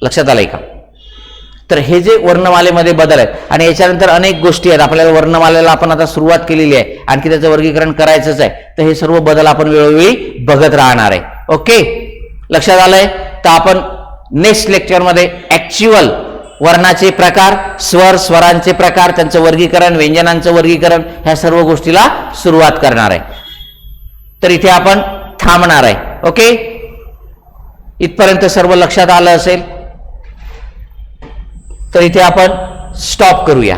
लक्षात आलंय का? तर हे जे वर्णमालेमध्ये बदल आहेत आणि याच्यानंतर अनेक गोष्टी आहेत. आपल्याला वर्णमालेला आपण आता सुरुवात केलेली आहे, आणखी त्याचं वर्गीकरण करायचंच आहे. तर हे सर्व बदल आपण वेळोवेळी बघत राहणार आहे. ओके, लक्षात आलंय? तर आपण नेक्स्ट लेक्चरमध्ये ऍक्च्युअल वर्णाचे प्रकार, स्वर, स्वरांचे प्रकार, त्यांचं वर्गीकरण, व्यंजनांचं वर्गीकरण, ह्या सर्व गोष्टीला सुरुवात करणार आहे. तर इथे आपण थांबणार आहे. ओके, इथपर्यंत सर्व लक्षात आलं असेल तर इथे आपण स्टॉप करूया.